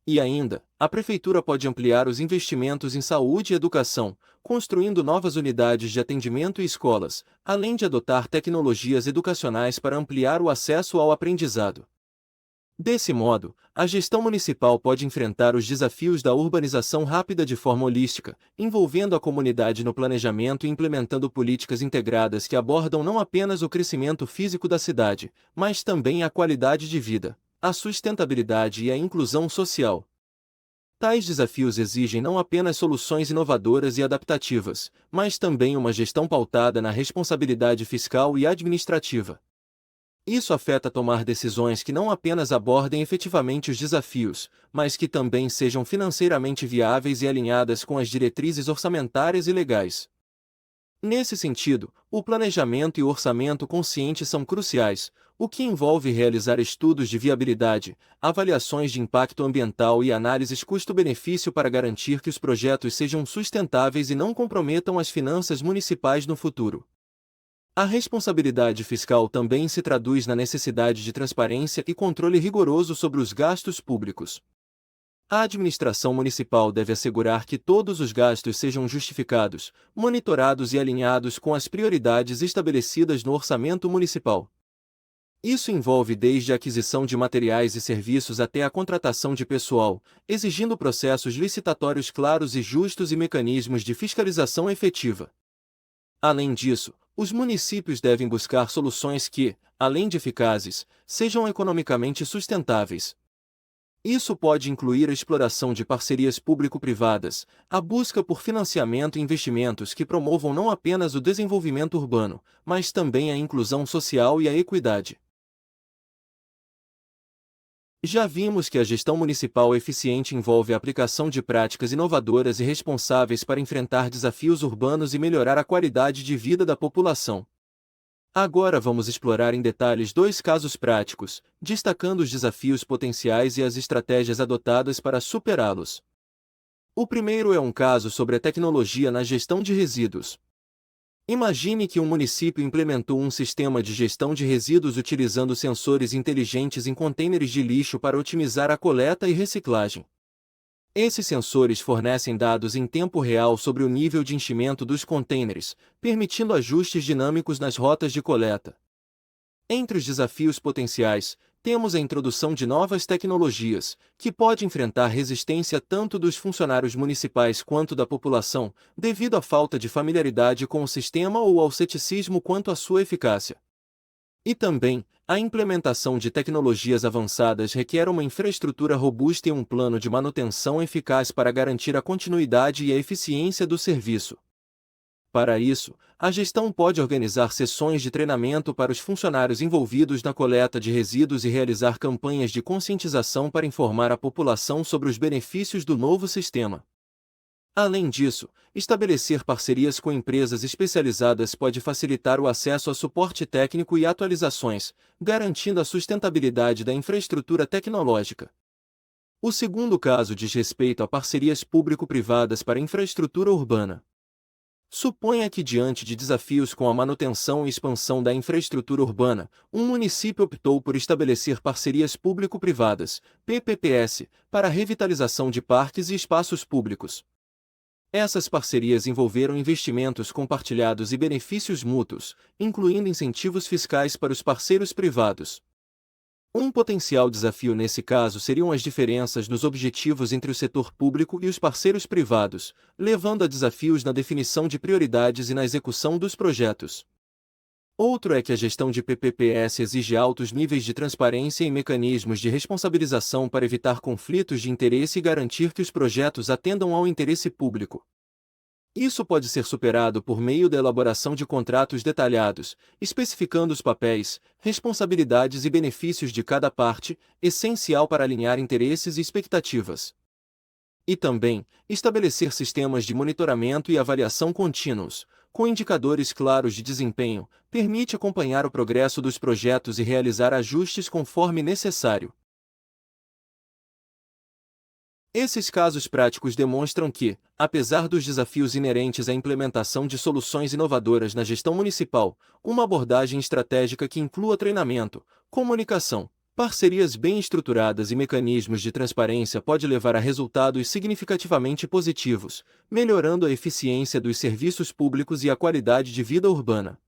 E ainda, a Prefeitura pode ampliar os investimentos em saúde e educação, construindo novas unidades de atendimento e escolas, além de adotar tecnologias educacionais para ampliar o acesso ao aprendizado. Desse modo, a gestão municipal pode enfrentar os desafios da urbanização rápida de forma holística, envolvendo a comunidade no planejamento e implementando políticas integradas que abordam não apenas o crescimento físico da cidade, mas também a qualidade de vida, a sustentabilidade e a inclusão social. Tais desafios exigem não apenas soluções inovadoras e adaptativas, mas também uma gestão pautada na responsabilidade fiscal e administrativa. Isso afeta tomar decisões que não apenas abordem efetivamente os desafios, mas que também sejam financeiramente viáveis e alinhadas com as diretrizes orçamentárias e legais. Nesse sentido, o planejamento e o orçamento consciente são cruciais, o que envolve realizar estudos de viabilidade, avaliações de impacto ambiental e análises custo-benefício para garantir que os projetos sejam sustentáveis e não comprometam as finanças municipais no futuro. A responsabilidade fiscal também se traduz na necessidade de transparência e controle rigoroso sobre os gastos públicos. A administração municipal deve assegurar que todos os gastos sejam justificados, monitorados e alinhados com as prioridades estabelecidas no orçamento municipal. Isso envolve desde a aquisição de materiais e serviços até a contratação de pessoal, exigindo processos licitatórios claros e justos e mecanismos de fiscalização efetiva. Além disso, os municípios devem buscar soluções que, além de eficazes, sejam economicamente sustentáveis. Isso pode incluir a exploração de parcerias público-privadas, a busca por financiamento e investimentos que promovam não apenas o desenvolvimento urbano, mas também a inclusão social e a equidade. Já vimos que a gestão municipal eficiente envolve a aplicação de práticas inovadoras e responsáveis para enfrentar desafios urbanos e melhorar a qualidade de vida da população. Agora vamos explorar em detalhes dois casos práticos, destacando os desafios potenciais e as estratégias adotadas para superá-los. O primeiro é um caso sobre a tecnologia na gestão de resíduos. Imagine que um município implementou um sistema de gestão de resíduos utilizando sensores inteligentes em contêineres de lixo para otimizar a coleta e reciclagem. Esses sensores fornecem dados em tempo real sobre o nível de enchimento dos contêineres, permitindo ajustes dinâmicos nas rotas de coleta. Entre os desafios potenciais, temos a introdução de novas tecnologias, que pode enfrentar resistência tanto dos funcionários municipais quanto da população, devido à falta de familiaridade com o sistema ou ao ceticismo quanto à sua eficácia. E também, a implementação de tecnologias avançadas requer uma infraestrutura robusta e um plano de manutenção eficaz para garantir a continuidade e a eficiência do serviço. Para isso, a gestão pode organizar sessões de treinamento para os funcionários envolvidos na coleta de resíduos e realizar campanhas de conscientização para informar a população sobre os benefícios do novo sistema. Além disso, estabelecer parcerias com empresas especializadas pode facilitar o acesso a suporte técnico e atualizações, garantindo a sustentabilidade da infraestrutura tecnológica. O segundo caso diz respeito a parcerias público-privadas para infraestrutura urbana. Suponha que, diante de desafios com a manutenção e expansão da infraestrutura urbana, um município optou por estabelecer parcerias público-privadas, PPPs, para a revitalização de parques e espaços públicos. Essas parcerias envolveram investimentos compartilhados e benefícios mútuos, incluindo incentivos fiscais para os parceiros privados. Um potencial desafio nesse caso seriam as diferenças nos objetivos entre o setor público e os parceiros privados, levando a desafios na definição de prioridades e na execução dos projetos. Outro é que a gestão de PPPs exige altos níveis de transparência e mecanismos de responsabilização para evitar conflitos de interesse e garantir que os projetos atendam ao interesse público. Isso pode ser superado por meio da elaboração de contratos detalhados, especificando os papéis, responsabilidades e benefícios de cada parte, essencial para alinhar interesses e expectativas. E também, estabelecer sistemas de monitoramento e avaliação contínuos, com indicadores claros de desempenho, permite acompanhar o progresso dos projetos e realizar ajustes conforme necessário. Esses casos práticos demonstram que, apesar dos desafios inerentes à implementação de soluções inovadoras na gestão municipal, uma abordagem estratégica que inclua treinamento, comunicação, parcerias bem estruturadas e mecanismos de transparência pode levar a resultados significativamente positivos, melhorando a eficiência dos serviços públicos e a qualidade de vida urbana.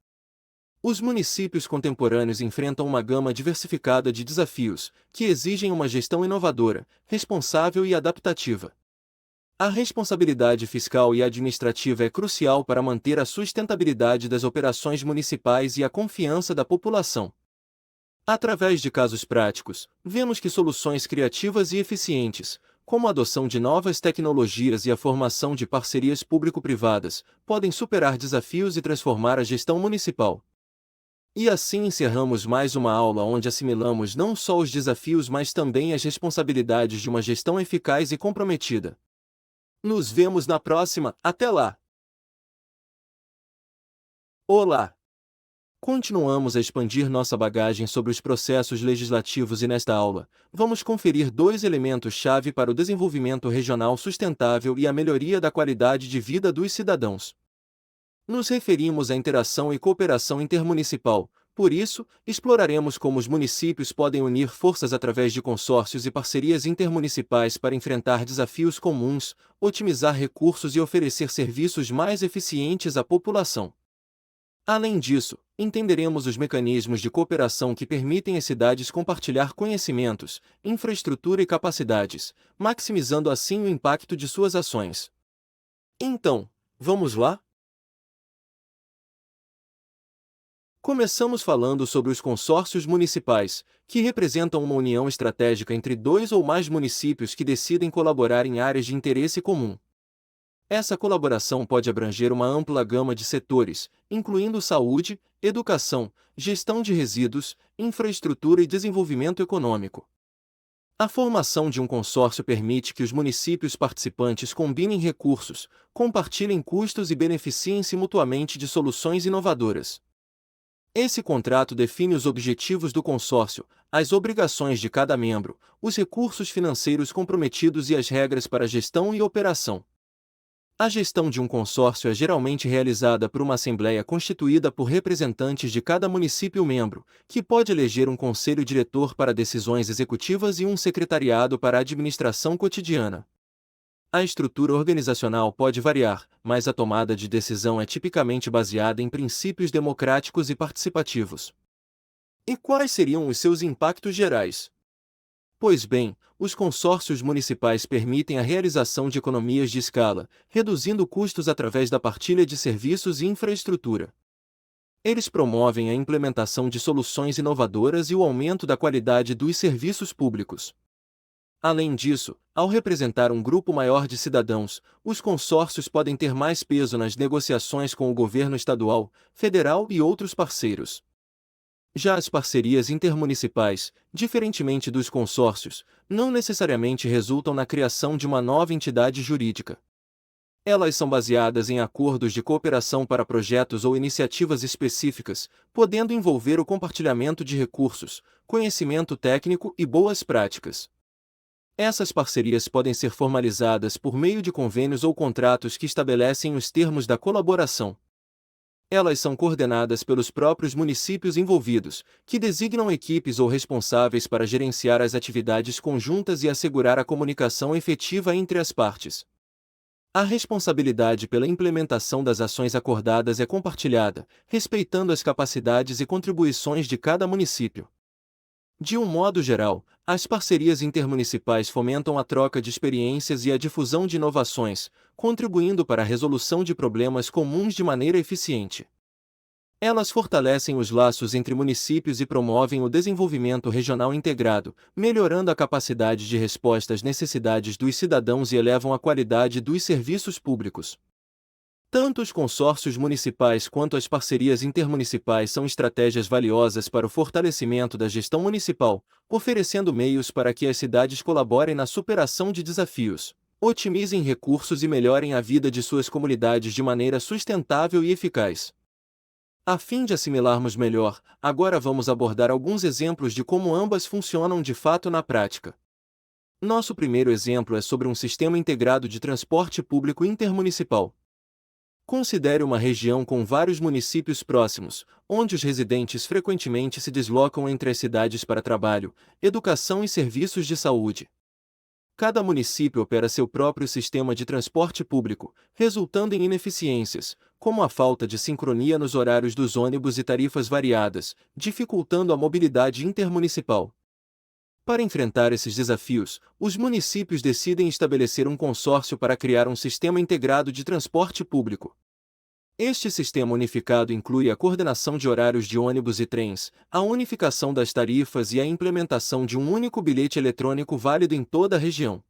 Os municípios contemporâneos enfrentam uma gama diversificada de desafios, que exigem uma gestão inovadora, responsável e adaptativa. A responsabilidade fiscal e administrativa é crucial para manter a sustentabilidade das operações municipais e a confiança da população. Através de casos práticos, vemos que soluções criativas e eficientes, como a adoção de novas tecnologias e a formação de parcerias público-privadas, podem superar desafios e transformar a gestão municipal. E assim encerramos mais uma aula onde assimilamos não só os desafios mas também as responsabilidades de uma gestão eficaz e comprometida. Nos vemos na próxima, até lá! Olá! Continuamos a expandir nossa bagagem sobre os processos legislativos e nesta aula, vamos conferir dois elementos-chave para o desenvolvimento regional sustentável e a melhoria da qualidade de vida dos cidadãos. Nos referimos à interação e cooperação intermunicipal, por isso, exploraremos como os municípios podem unir forças através de consórcios e parcerias intermunicipais para enfrentar desafios comuns, otimizar recursos e oferecer serviços mais eficientes à população. Além disso, entenderemos os mecanismos de cooperação que permitem às cidades compartilhar conhecimentos, infraestrutura e capacidades, maximizando assim o impacto de suas ações. Então, vamos lá? Começamos falando sobre os consórcios municipais, que representam uma união estratégica entre dois ou mais municípios que decidem colaborar em áreas de interesse comum. Essa colaboração pode abranger uma ampla gama de setores, incluindo saúde, educação, gestão de resíduos, infraestrutura e desenvolvimento econômico. A formação de um consórcio permite que os municípios participantes combinem recursos, compartilhem custos e beneficiem-se mutuamente de soluções inovadoras. Esse contrato define os objetivos do consórcio, as obrigações de cada membro, os recursos financeiros comprometidos e as regras para gestão e operação. A gestão de um consórcio é geralmente realizada por uma assembleia constituída por representantes de cada município membro, que pode eleger um conselho diretor para decisões executivas e um secretariado para a administração cotidiana. A estrutura organizacional pode variar, mas a tomada de decisão é tipicamente baseada em princípios democráticos e participativos. E quais seriam os seus impactos gerais? Pois bem, os consórcios municipais permitem a realização de economias de escala, reduzindo custos através da partilha de serviços e infraestrutura. Eles promovem a implementação de soluções inovadoras e o aumento da qualidade dos serviços públicos. Além disso, ao representar um grupo maior de cidadãos, os consórcios podem ter mais peso nas negociações com o governo estadual, federal e outros parceiros. Já as parcerias intermunicipais, diferentemente dos consórcios, não necessariamente resultam na criação de uma nova entidade jurídica. Elas são baseadas em acordos de cooperação para projetos ou iniciativas específicas, podendo envolver o compartilhamento de recursos, conhecimento técnico e boas práticas. Essas parcerias podem ser formalizadas por meio de convênios ou contratos que estabelecem os termos da colaboração. Elas são coordenadas pelos próprios municípios envolvidos, que designam equipes ou responsáveis para gerenciar as atividades conjuntas e assegurar a comunicação efetiva entre as partes. A responsabilidade pela implementação das ações acordadas é compartilhada, respeitando as capacidades e contribuições de cada município. De um modo geral, as parcerias intermunicipais fomentam a troca de experiências e a difusão de inovações, contribuindo para a resolução de problemas comuns de maneira eficiente. Elas fortalecem os laços entre municípios e promovem o desenvolvimento regional integrado, melhorando a capacidade de resposta às necessidades dos cidadãos e elevam a qualidade dos serviços públicos. Tanto os consórcios municipais quanto as parcerias intermunicipais são estratégias valiosas para o fortalecimento da gestão municipal, oferecendo meios para que as cidades colaborem na superação de desafios, otimizem recursos e melhorem a vida de suas comunidades de maneira sustentável e eficaz. A fim de assimilarmos melhor, agora vamos abordar alguns exemplos de como ambas funcionam de fato na prática. Nosso primeiro exemplo é sobre um sistema integrado de transporte público intermunicipal. Considere uma região com vários municípios próximos, onde os residentes frequentemente se deslocam entre as cidades para trabalho, educação e serviços de saúde. Cada município opera seu próprio sistema de transporte público, resultando em ineficiências, como a falta de sincronia nos horários dos ônibus e tarifas variadas, dificultando a mobilidade intermunicipal. Para enfrentar esses desafios, os municípios decidem estabelecer um consórcio para criar um sistema integrado de transporte público. Este sistema unificado inclui a coordenação de horários de ônibus e trens, a unificação das tarifas e a implementação de um único bilhete eletrônico válido em toda a região.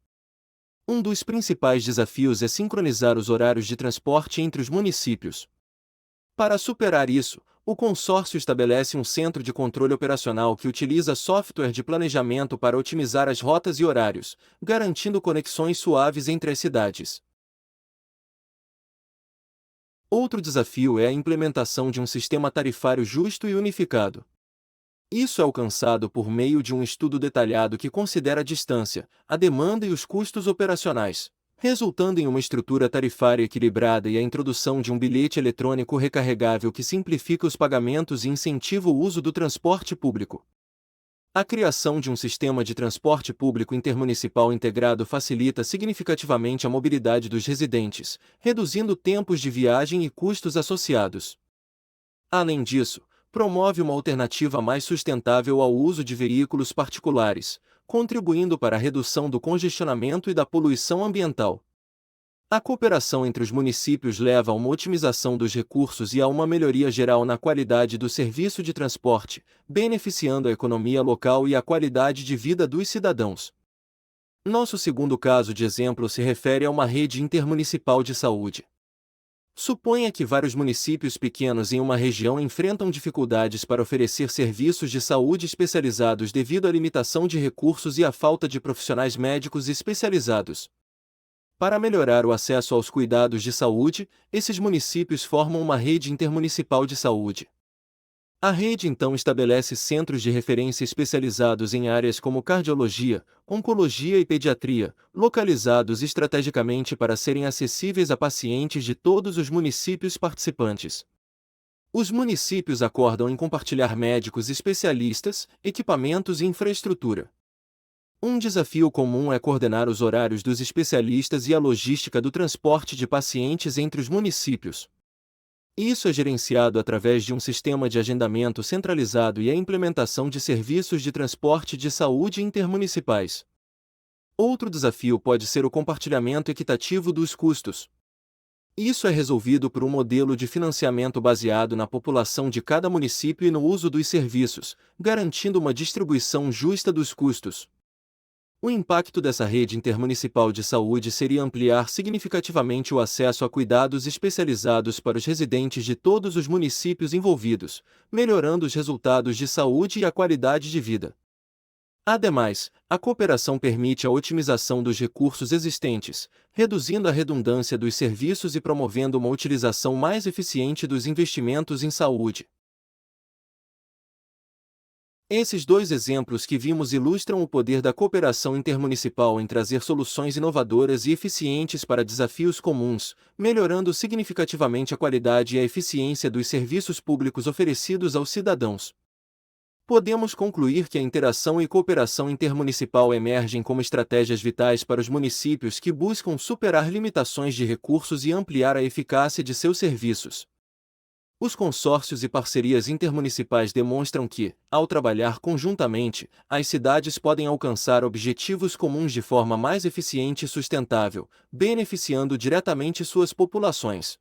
Um dos principais desafios é sincronizar os horários de transporte entre os municípios. Para superar isso, o consórcio estabelece um centro de controle operacional que utiliza software de planejamento para otimizar as rotas e horários, garantindo conexões suaves entre as cidades. Outro desafio é a implementação de um sistema tarifário justo e unificado. Isso é alcançado por meio de um estudo detalhado que considera a distância, a demanda e os custos operacionais, resultando em uma estrutura tarifária equilibrada e a introdução de um bilhete eletrônico recarregável que simplifica os pagamentos e incentiva o uso do transporte público. A criação de um sistema de transporte público intermunicipal integrado facilita significativamente a mobilidade dos residentes, reduzindo tempos de viagem e custos associados. Além disso, promove uma alternativa mais sustentável ao uso de veículos particulares, contribuindo para a redução do congestionamento e da poluição ambiental. A cooperação entre os municípios leva a uma otimização dos recursos e a uma melhoria geral na qualidade do serviço de transporte, beneficiando a economia local e a qualidade de vida dos cidadãos. Nosso segundo caso de exemplo se refere a uma rede intermunicipal de saúde. Suponha que vários municípios pequenos em uma região enfrentam dificuldades para oferecer serviços de saúde especializados devido à limitação de recursos e à falta de profissionais médicos especializados. Para melhorar o acesso aos cuidados de saúde, esses municípios formam uma rede intermunicipal de saúde. A rede então estabelece centros de referência especializados em áreas como cardiologia, oncologia e pediatria, localizados estrategicamente para serem acessíveis a pacientes de todos os municípios participantes. Os municípios acordam em compartilhar médicos especialistas, equipamentos e infraestrutura. Um desafio comum é coordenar os horários dos especialistas e a logística do transporte de pacientes entre os municípios. Isso é gerenciado através de um sistema de agendamento centralizado e a implementação de serviços de transporte de saúde intermunicipais. Outro desafio pode ser o compartilhamento equitativo dos custos. Isso é resolvido por um modelo de financiamento baseado na população de cada município e no uso dos serviços, garantindo uma distribuição justa dos custos. O impacto dessa rede intermunicipal de saúde seria ampliar significativamente o acesso a cuidados especializados para os residentes de todos os municípios envolvidos, melhorando os resultados de saúde e a qualidade de vida. Ademais, a cooperação permite a otimização dos recursos existentes, reduzindo a redundância dos serviços e promovendo uma utilização mais eficiente dos investimentos em saúde. Esses dois exemplos que vimos ilustram o poder da cooperação intermunicipal em trazer soluções inovadoras e eficientes para desafios comuns, melhorando significativamente a qualidade e a eficiência dos serviços públicos oferecidos aos cidadãos. Podemos concluir que a interação e cooperação intermunicipal emergem como estratégias vitais para os municípios que buscam superar limitações de recursos e ampliar a eficácia de seus serviços. Os consórcios e parcerias intermunicipais demonstram que, ao trabalhar conjuntamente, as cidades podem alcançar objetivos comuns de forma mais eficiente e sustentável, beneficiando diretamente suas populações.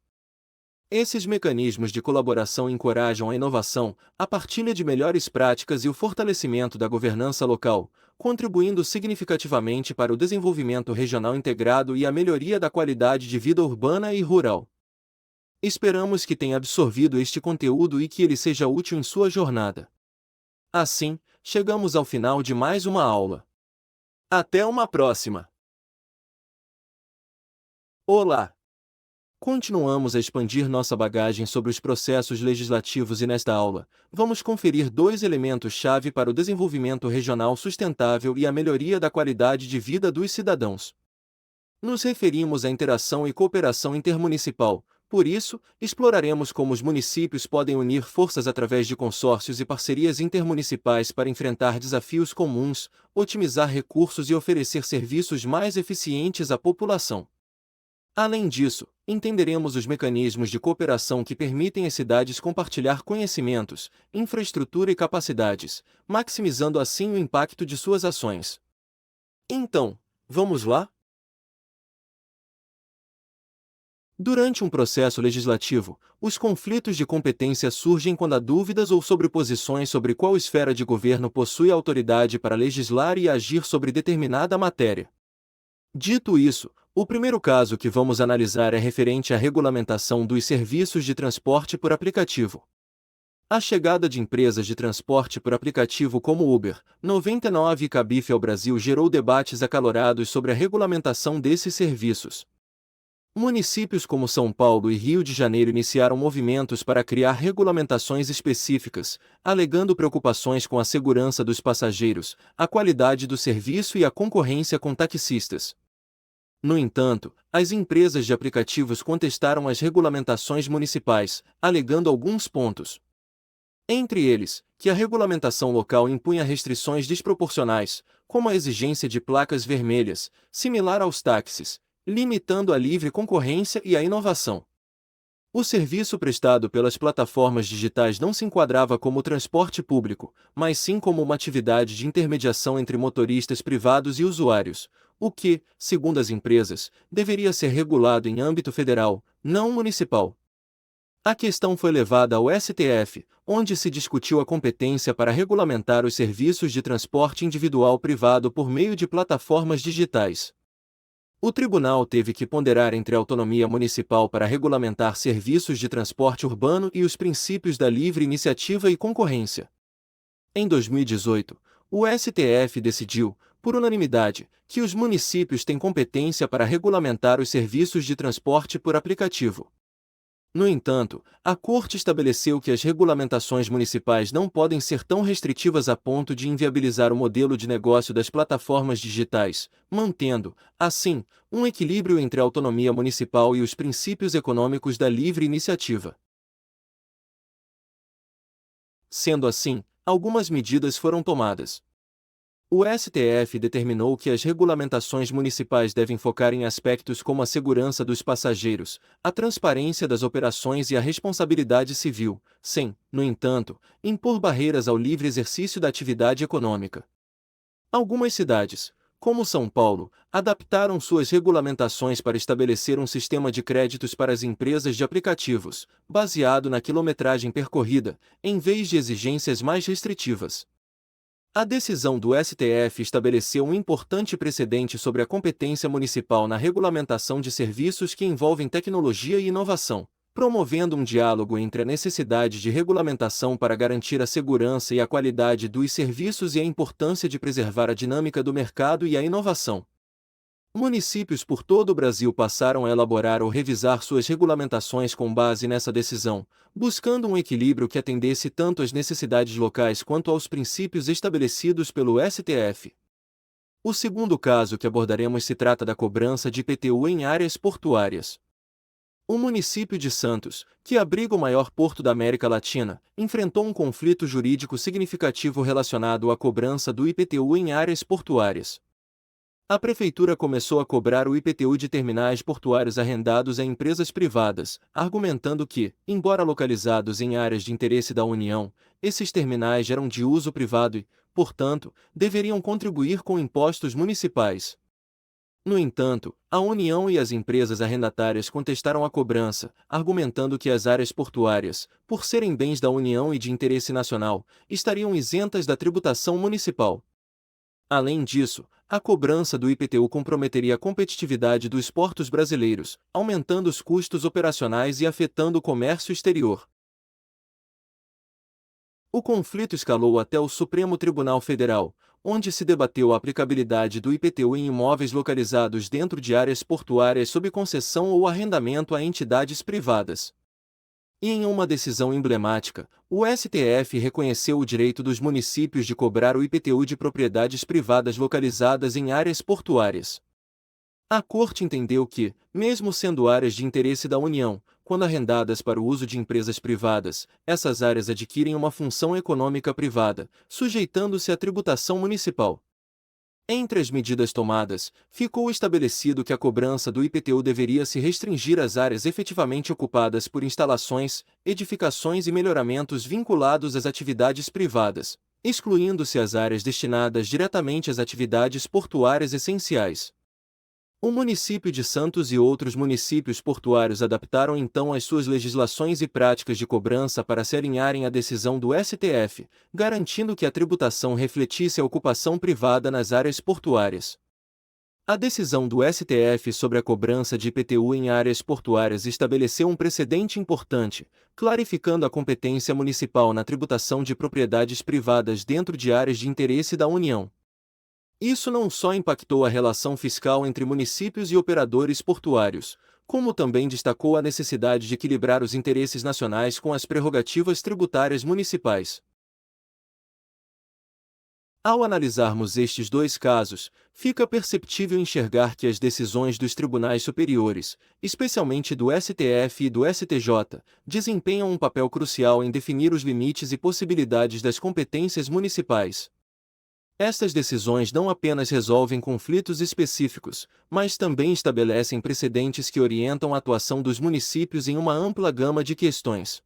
Esses mecanismos de colaboração encorajam a inovação, a partilha de melhores práticas e o fortalecimento da governança local, contribuindo significativamente para o desenvolvimento regional integrado e a melhoria da qualidade de vida urbana e rural. Esperamos que tenha absorvido este conteúdo e que ele seja útil em sua jornada. Assim, chegamos ao final de mais uma aula. Até uma próxima! Olá! Continuamos a expandir nossa bagagem sobre os processos legislativos e nesta aula, vamos conferir dois elementos-chave para o desenvolvimento regional sustentável e a melhoria da qualidade de vida dos cidadãos. Nos referimos à interação e cooperação intermunicipal, por isso, exploraremos como os municípios podem unir forças através de consórcios e parcerias intermunicipais para enfrentar desafios comuns, otimizar recursos e oferecer serviços mais eficientes à população. Além disso, entenderemos os mecanismos de cooperação que permitem às cidades compartilhar conhecimentos, infraestrutura e capacidades, maximizando assim o impacto de suas ações. Então, vamos lá? Durante um processo legislativo, os conflitos de competência surgem quando há dúvidas ou sobreposições sobre qual esfera de governo possui autoridade para legislar e agir sobre determinada matéria. Dito isso, o primeiro caso que vamos analisar é referente à regulamentação dos serviços de transporte por aplicativo. A chegada de empresas de transporte por aplicativo como Uber, 99 e Cabify ao Brasil gerou debates acalorados sobre a regulamentação desses serviços. Municípios como São Paulo e Rio de Janeiro iniciaram movimentos para criar regulamentações específicas, alegando preocupações com a segurança dos passageiros, a qualidade do serviço e a concorrência com taxistas. No entanto, as empresas de aplicativos contestaram as regulamentações municipais, alegando alguns pontos. Entre eles, que a regulamentação local impunha restrições desproporcionais, como a exigência de placas vermelhas, similar aos táxis, limitando a livre concorrência e a inovação. O serviço prestado pelas plataformas digitais não se enquadrava como transporte público, mas sim como uma atividade de intermediação entre motoristas privados e usuários, o que, segundo as empresas, deveria ser regulado em âmbito federal, não municipal. A questão foi levada ao STF, onde se discutiu a competência para regulamentar os serviços de transporte individual privado por meio de plataformas digitais. O tribunal teve que ponderar entre a autonomia municipal para regulamentar serviços de transporte urbano e os princípios da livre iniciativa e concorrência. Em 2018, o STF decidiu, por unanimidade, que os municípios têm competência para regulamentar os serviços de transporte por aplicativo. No entanto, a Corte estabeleceu que as regulamentações municipais não podem ser tão restritivas a ponto de inviabilizar o modelo de negócio das plataformas digitais, mantendo, assim, um equilíbrio entre a autonomia municipal e os princípios econômicos da livre iniciativa. Sendo assim, algumas medidas foram tomadas. O STF determinou que as regulamentações municipais devem focar em aspectos como a segurança dos passageiros, a transparência das operações e a responsabilidade civil, sem, no entanto, impor barreiras ao livre exercício da atividade econômica. Algumas cidades, como São Paulo, adaptaram suas regulamentações para estabelecer um sistema de créditos para as empresas de aplicativos, baseado na quilometragem percorrida, em vez de exigências mais restritivas. A decisão do STF estabeleceu um importante precedente sobre a competência municipal na regulamentação de serviços que envolvem tecnologia e inovação, promovendo um diálogo entre a necessidade de regulamentação para garantir a segurança e a qualidade dos serviços e a importância de preservar a dinâmica do mercado e a inovação. Municípios por todo o Brasil passaram a elaborar ou revisar suas regulamentações com base nessa decisão, buscando um equilíbrio que atendesse tanto às necessidades locais quanto aos princípios estabelecidos pelo STF. O segundo caso que abordaremos se trata da cobrança de IPTU em áreas portuárias. O município de Santos, que abriga o maior porto da América Latina, enfrentou um conflito jurídico significativo relacionado à cobrança do IPTU em áreas portuárias. A prefeitura começou a cobrar o IPTU de terminais portuários arrendados a empresas privadas, argumentando que, embora localizados em áreas de interesse da União, esses terminais eram de uso privado e, portanto, deveriam contribuir com impostos municipais. No entanto, a União e as empresas arrendatárias contestaram a cobrança, argumentando que as áreas portuárias, por serem bens da União e de interesse nacional, estariam isentas da tributação municipal. Além disso, a cobrança do IPTU comprometeria a competitividade dos portos brasileiros, aumentando os custos operacionais e afetando o comércio exterior. O conflito escalou até o Supremo Tribunal Federal, onde se debateu a aplicabilidade do IPTU em imóveis localizados dentro de áreas portuárias sob concessão ou arrendamento a entidades privadas. E em uma decisão emblemática, o STF reconheceu o direito dos municípios de cobrar o IPTU de propriedades privadas localizadas em áreas portuárias. A Corte entendeu que, mesmo sendo áreas de interesse da União, quando arrendadas para o uso de empresas privadas, essas áreas adquirem uma função econômica privada, sujeitando-se à tributação municipal. Entre as medidas tomadas, ficou estabelecido que a cobrança do IPTU deveria se restringir às áreas efetivamente ocupadas por instalações, edificações e melhoramentos vinculados às atividades privadas, excluindo-se as áreas destinadas diretamente às atividades portuárias essenciais. O município de Santos e outros municípios portuários adaptaram então as suas legislações e práticas de cobrança para se alinharem à decisão do STF, garantindo que a tributação refletisse a ocupação privada nas áreas portuárias. A decisão do STF sobre a cobrança de IPTU em áreas portuárias estabeleceu um precedente importante, clarificando a competência municipal na tributação de propriedades privadas dentro de áreas de interesse da União. Isso não só impactou a relação fiscal entre municípios e operadores portuários, como também destacou a necessidade de equilibrar os interesses nacionais com as prerrogativas tributárias municipais. Ao analisarmos estes dois casos, fica perceptível enxergar que as decisões dos tribunais superiores, especialmente do STF e do STJ, desempenham um papel crucial em definir os limites e possibilidades das competências municipais. Estas decisões não apenas resolvem conflitos específicos, mas também estabelecem precedentes que orientam a atuação dos municípios em uma ampla gama de questões.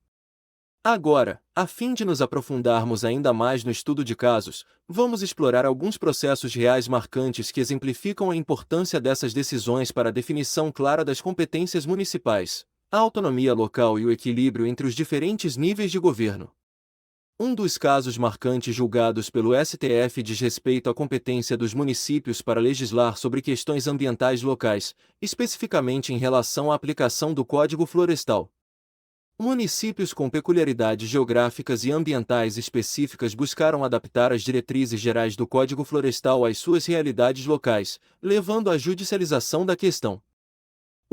Agora, a fim de nos aprofundarmos ainda mais no estudo de casos, vamos explorar alguns processos reais marcantes que exemplificam a importância dessas decisões para a definição clara das competências municipais, a autonomia local e o equilíbrio entre os diferentes níveis de governo. Um dos casos marcantes julgados pelo STF diz respeito à competência dos municípios para legislar sobre questões ambientais locais, especificamente em relação à aplicação do Código Florestal. Municípios com peculiaridades geográficas e ambientais específicas buscaram adaptar as diretrizes gerais do Código Florestal às suas realidades locais, levando à judicialização da questão.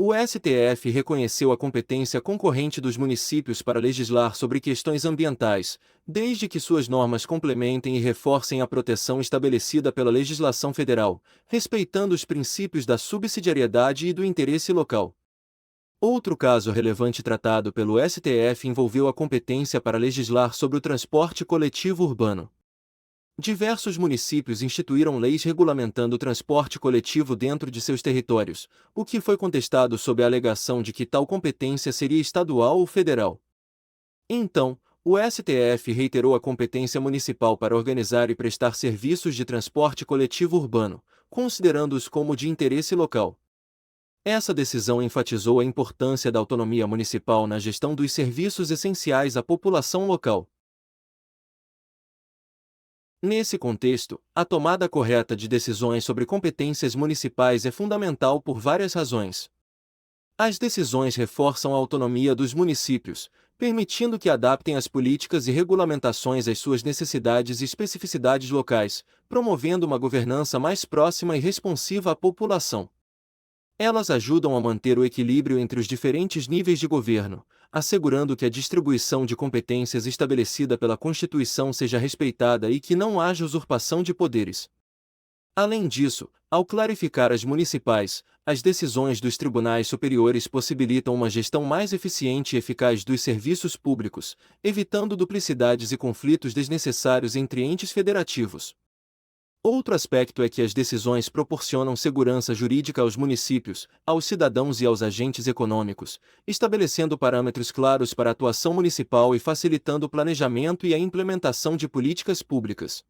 O STF reconheceu a competência concorrente dos municípios para legislar sobre questões ambientais, desde que suas normas complementem e reforcem a proteção estabelecida pela legislação federal, respeitando os princípios da subsidiariedade e do interesse local. Outro caso relevante tratado pelo STF envolveu a competência para legislar sobre o transporte coletivo urbano. Diversos municípios instituíram leis regulamentando o transporte coletivo dentro de seus territórios, o que foi contestado sob a alegação de que tal competência seria estadual ou federal. Então, o STF reiterou a competência municipal para organizar e prestar serviços de transporte coletivo urbano, considerando-os como de interesse local. Essa decisão enfatizou a importância da autonomia municipal na gestão dos serviços essenciais à população local. Nesse contexto, a tomada correta de decisões sobre competências municipais é fundamental por várias razões. As decisões reforçam a autonomia dos municípios, permitindo que adaptem as políticas e regulamentações às suas necessidades e especificidades locais, promovendo uma governança mais próxima e responsiva à população. Elas ajudam a manter o equilíbrio entre os diferentes níveis de governo, assegurando que a distribuição de competências estabelecida pela Constituição seja respeitada e que não haja usurpação de poderes. Além disso, ao clarificar as municipais, as decisões dos tribunais superiores possibilitam uma gestão mais eficiente e eficaz dos serviços públicos, evitando duplicidades e conflitos desnecessários entre entes federativos. Outro aspecto é que as decisões proporcionam segurança jurídica aos municípios, aos cidadãos e aos agentes econômicos, estabelecendo parâmetros claros para a atuação municipal e facilitando o planejamento e a implementação de políticas públicas.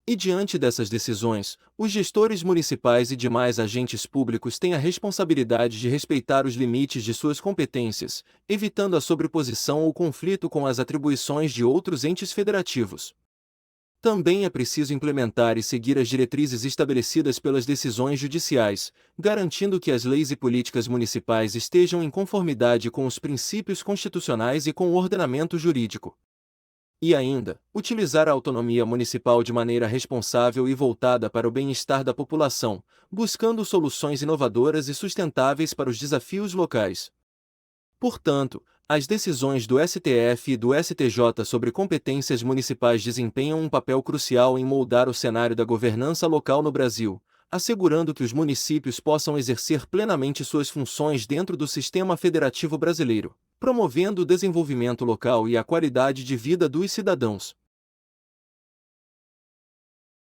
E diante dessas decisões, os gestores municipais e demais agentes públicos têm a responsabilidade de respeitar os limites de suas competências, evitando a sobreposição ou conflito com as atribuições de outros entes federativos. Também é preciso implementar e seguir as diretrizes estabelecidas pelas decisões judiciais, garantindo que as leis e políticas municipais estejam em conformidade com os princípios constitucionais e com o ordenamento jurídico. E ainda, utilizar a autonomia municipal de maneira responsável e voltada para o bem-estar da população, buscando soluções inovadoras e sustentáveis para os desafios locais. Portanto, as decisões do STF e do STJ sobre competências municipais desempenham um papel crucial em moldar o cenário da governança local no Brasil, assegurando que os municípios possam exercer plenamente suas funções dentro do sistema federativo brasileiro, promovendo o desenvolvimento local e a qualidade de vida dos cidadãos.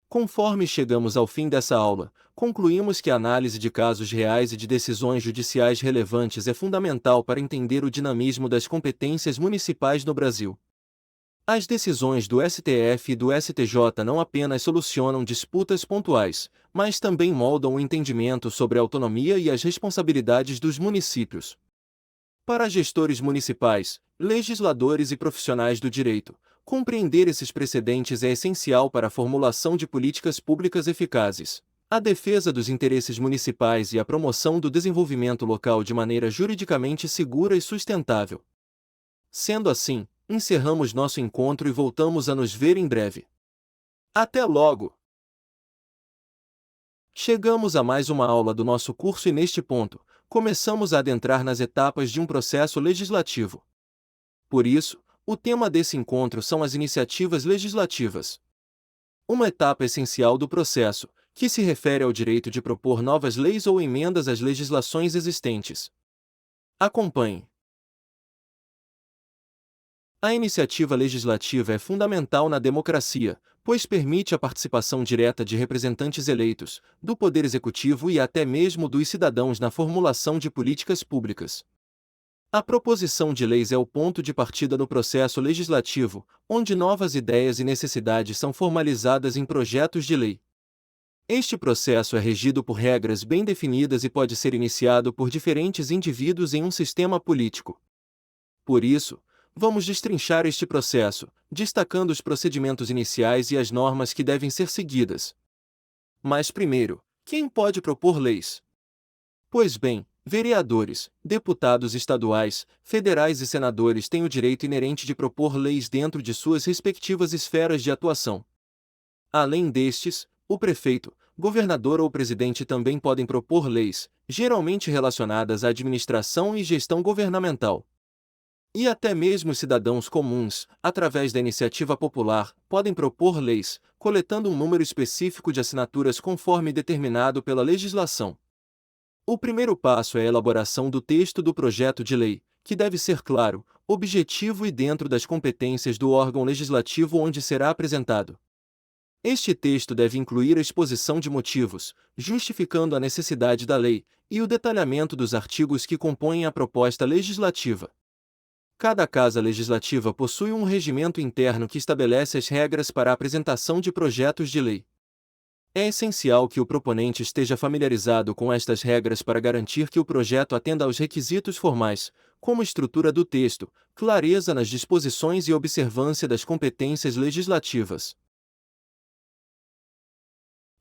Conforme chegamos ao fim dessa aula, concluímos que a análise de casos reais e de decisões judiciais relevantes é fundamental para entender o dinamismo das competências municipais no Brasil. As decisões do STF e do STJ não apenas solucionam disputas pontuais, mas também moldam o entendimento sobre a autonomia e as responsabilidades dos municípios. Para gestores municipais, legisladores e profissionais do direito, compreender esses precedentes é essencial para a formulação de políticas públicas eficazes, a defesa dos interesses municipais e a promoção do desenvolvimento local de maneira juridicamente segura e sustentável. Sendo assim, encerramos nosso encontro e voltamos a nos ver em breve. Até logo! Chegamos a mais uma aula do nosso curso e neste ponto, começamos a adentrar nas etapas de um processo legislativo. Por isso, o tema desse encontro são as iniciativas legislativas. Uma etapa essencial do processo, que se refere ao direito de propor novas leis ou emendas às legislações existentes. Acompanhe. A iniciativa legislativa é fundamental na democracia, pois permite a participação direta de representantes eleitos, do Poder Executivo e até mesmo dos cidadãos na formulação de políticas públicas. A proposição de leis é o ponto de partida no processo legislativo, onde novas ideias e necessidades são formalizadas em projetos de lei. Este processo é regido por regras bem definidas e pode ser iniciado por diferentes indivíduos em um sistema político. Por isso, vamos destrinchar este processo, destacando os procedimentos iniciais e as normas que devem ser seguidas. Mas primeiro, quem pode propor leis? Pois bem, vereadores, deputados estaduais, federais e senadores têm o direito inerente de propor leis dentro de suas respectivas esferas de atuação. Além destes, o prefeito, governador ou presidente também podem propor leis, geralmente relacionadas à administração e gestão governamental. E até mesmo os cidadãos comuns, através da iniciativa popular, podem propor leis, coletando um número específico de assinaturas conforme determinado pela legislação. O primeiro passo é a elaboração do texto do projeto de lei, que deve ser claro, objetivo e dentro das competências do órgão legislativo onde será apresentado. Este texto deve incluir a exposição de motivos, justificando a necessidade da lei, e o detalhamento dos artigos que compõem a proposta legislativa. Cada casa legislativa possui um regimento interno que estabelece as regras para a apresentação de projetos de lei. É essencial que o proponente esteja familiarizado com estas regras para garantir que o projeto atenda aos requisitos formais, como estrutura do texto, clareza nas disposições e observância das competências legislativas.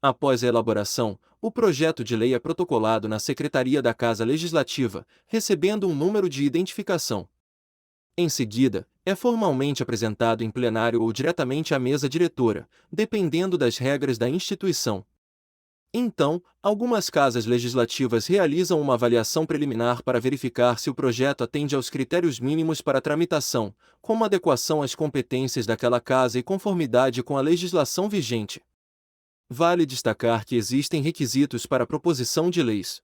Após a elaboração, o projeto de lei é protocolado na Secretaria da Casa Legislativa, recebendo um número de identificação. Em seguida, é formalmente apresentado em plenário ou diretamente à mesa diretora, dependendo das regras da instituição. Então, algumas casas legislativas realizam uma avaliação preliminar para verificar se o projeto atende aos critérios mínimos para tramitação, como adequação às competências daquela casa e conformidade com a legislação vigente. Vale destacar que existem requisitos para a proposição de leis.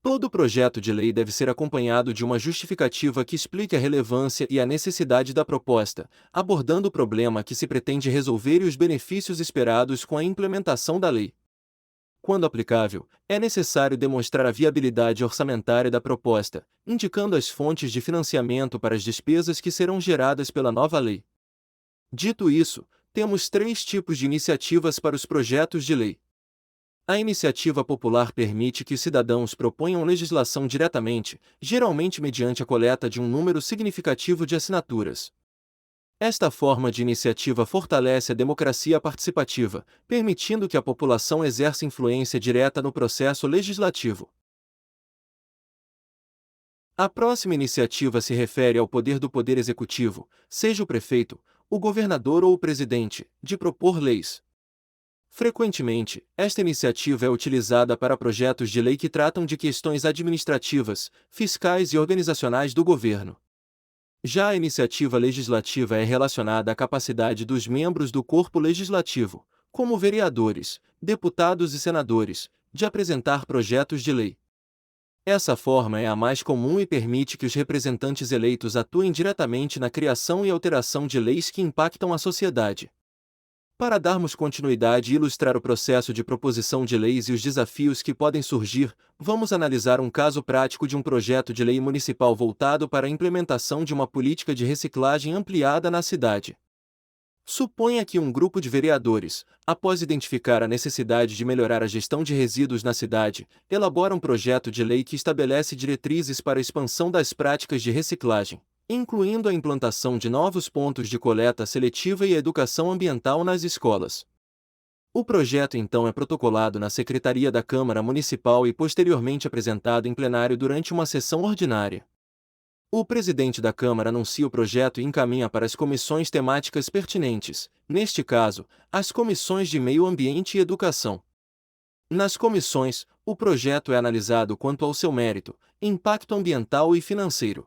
Todo projeto de lei deve ser acompanhado de uma justificativa que explique a relevância e a necessidade da proposta, abordando o problema que se pretende resolver e os benefícios esperados com a implementação da lei. Quando aplicável, é necessário demonstrar a viabilidade orçamentária da proposta, indicando as fontes de financiamento para as despesas que serão geradas pela nova lei. Dito isso, temos 3 tipos de iniciativas para os projetos de lei. A iniciativa popular permite que os cidadãos proponham legislação diretamente, geralmente mediante a coleta de um número significativo de assinaturas. Esta forma de iniciativa fortalece a democracia participativa, permitindo que a população exerça influência direta no processo legislativo. A próxima iniciativa se refere ao poder do Poder Executivo, seja o prefeito, o governador ou o presidente, de propor leis. Frequentemente, esta iniciativa é utilizada para projetos de lei que tratam de questões administrativas, fiscais e organizacionais do governo. Já a iniciativa legislativa é relacionada à capacidade dos membros do corpo legislativo, como vereadores, deputados e senadores, de apresentar projetos de lei. Essa forma é a mais comum e permite que os representantes eleitos atuem diretamente na criação e alteração de leis que impactam a sociedade. Para darmos continuidade e ilustrar o processo de proposição de leis e os desafios que podem surgir, vamos analisar um caso prático de um projeto de lei municipal voltado para a implementação de uma política de reciclagem ampliada na cidade. Suponha que um grupo de vereadores, após identificar a necessidade de melhorar a gestão de resíduos na cidade, elabora um projeto de lei que estabelece diretrizes para a expansão das práticas de reciclagem, incluindo a implantação de novos pontos de coleta seletiva e educação ambiental nas escolas. O projeto então é protocolado na Secretaria da Câmara Municipal e posteriormente apresentado em plenário durante uma sessão ordinária. O presidente da Câmara anuncia o projeto e encaminha para as comissões temáticas pertinentes, neste caso, as comissões de Meio Ambiente e Educação. Nas comissões, o projeto é analisado quanto ao seu mérito, impacto ambiental e financeiro.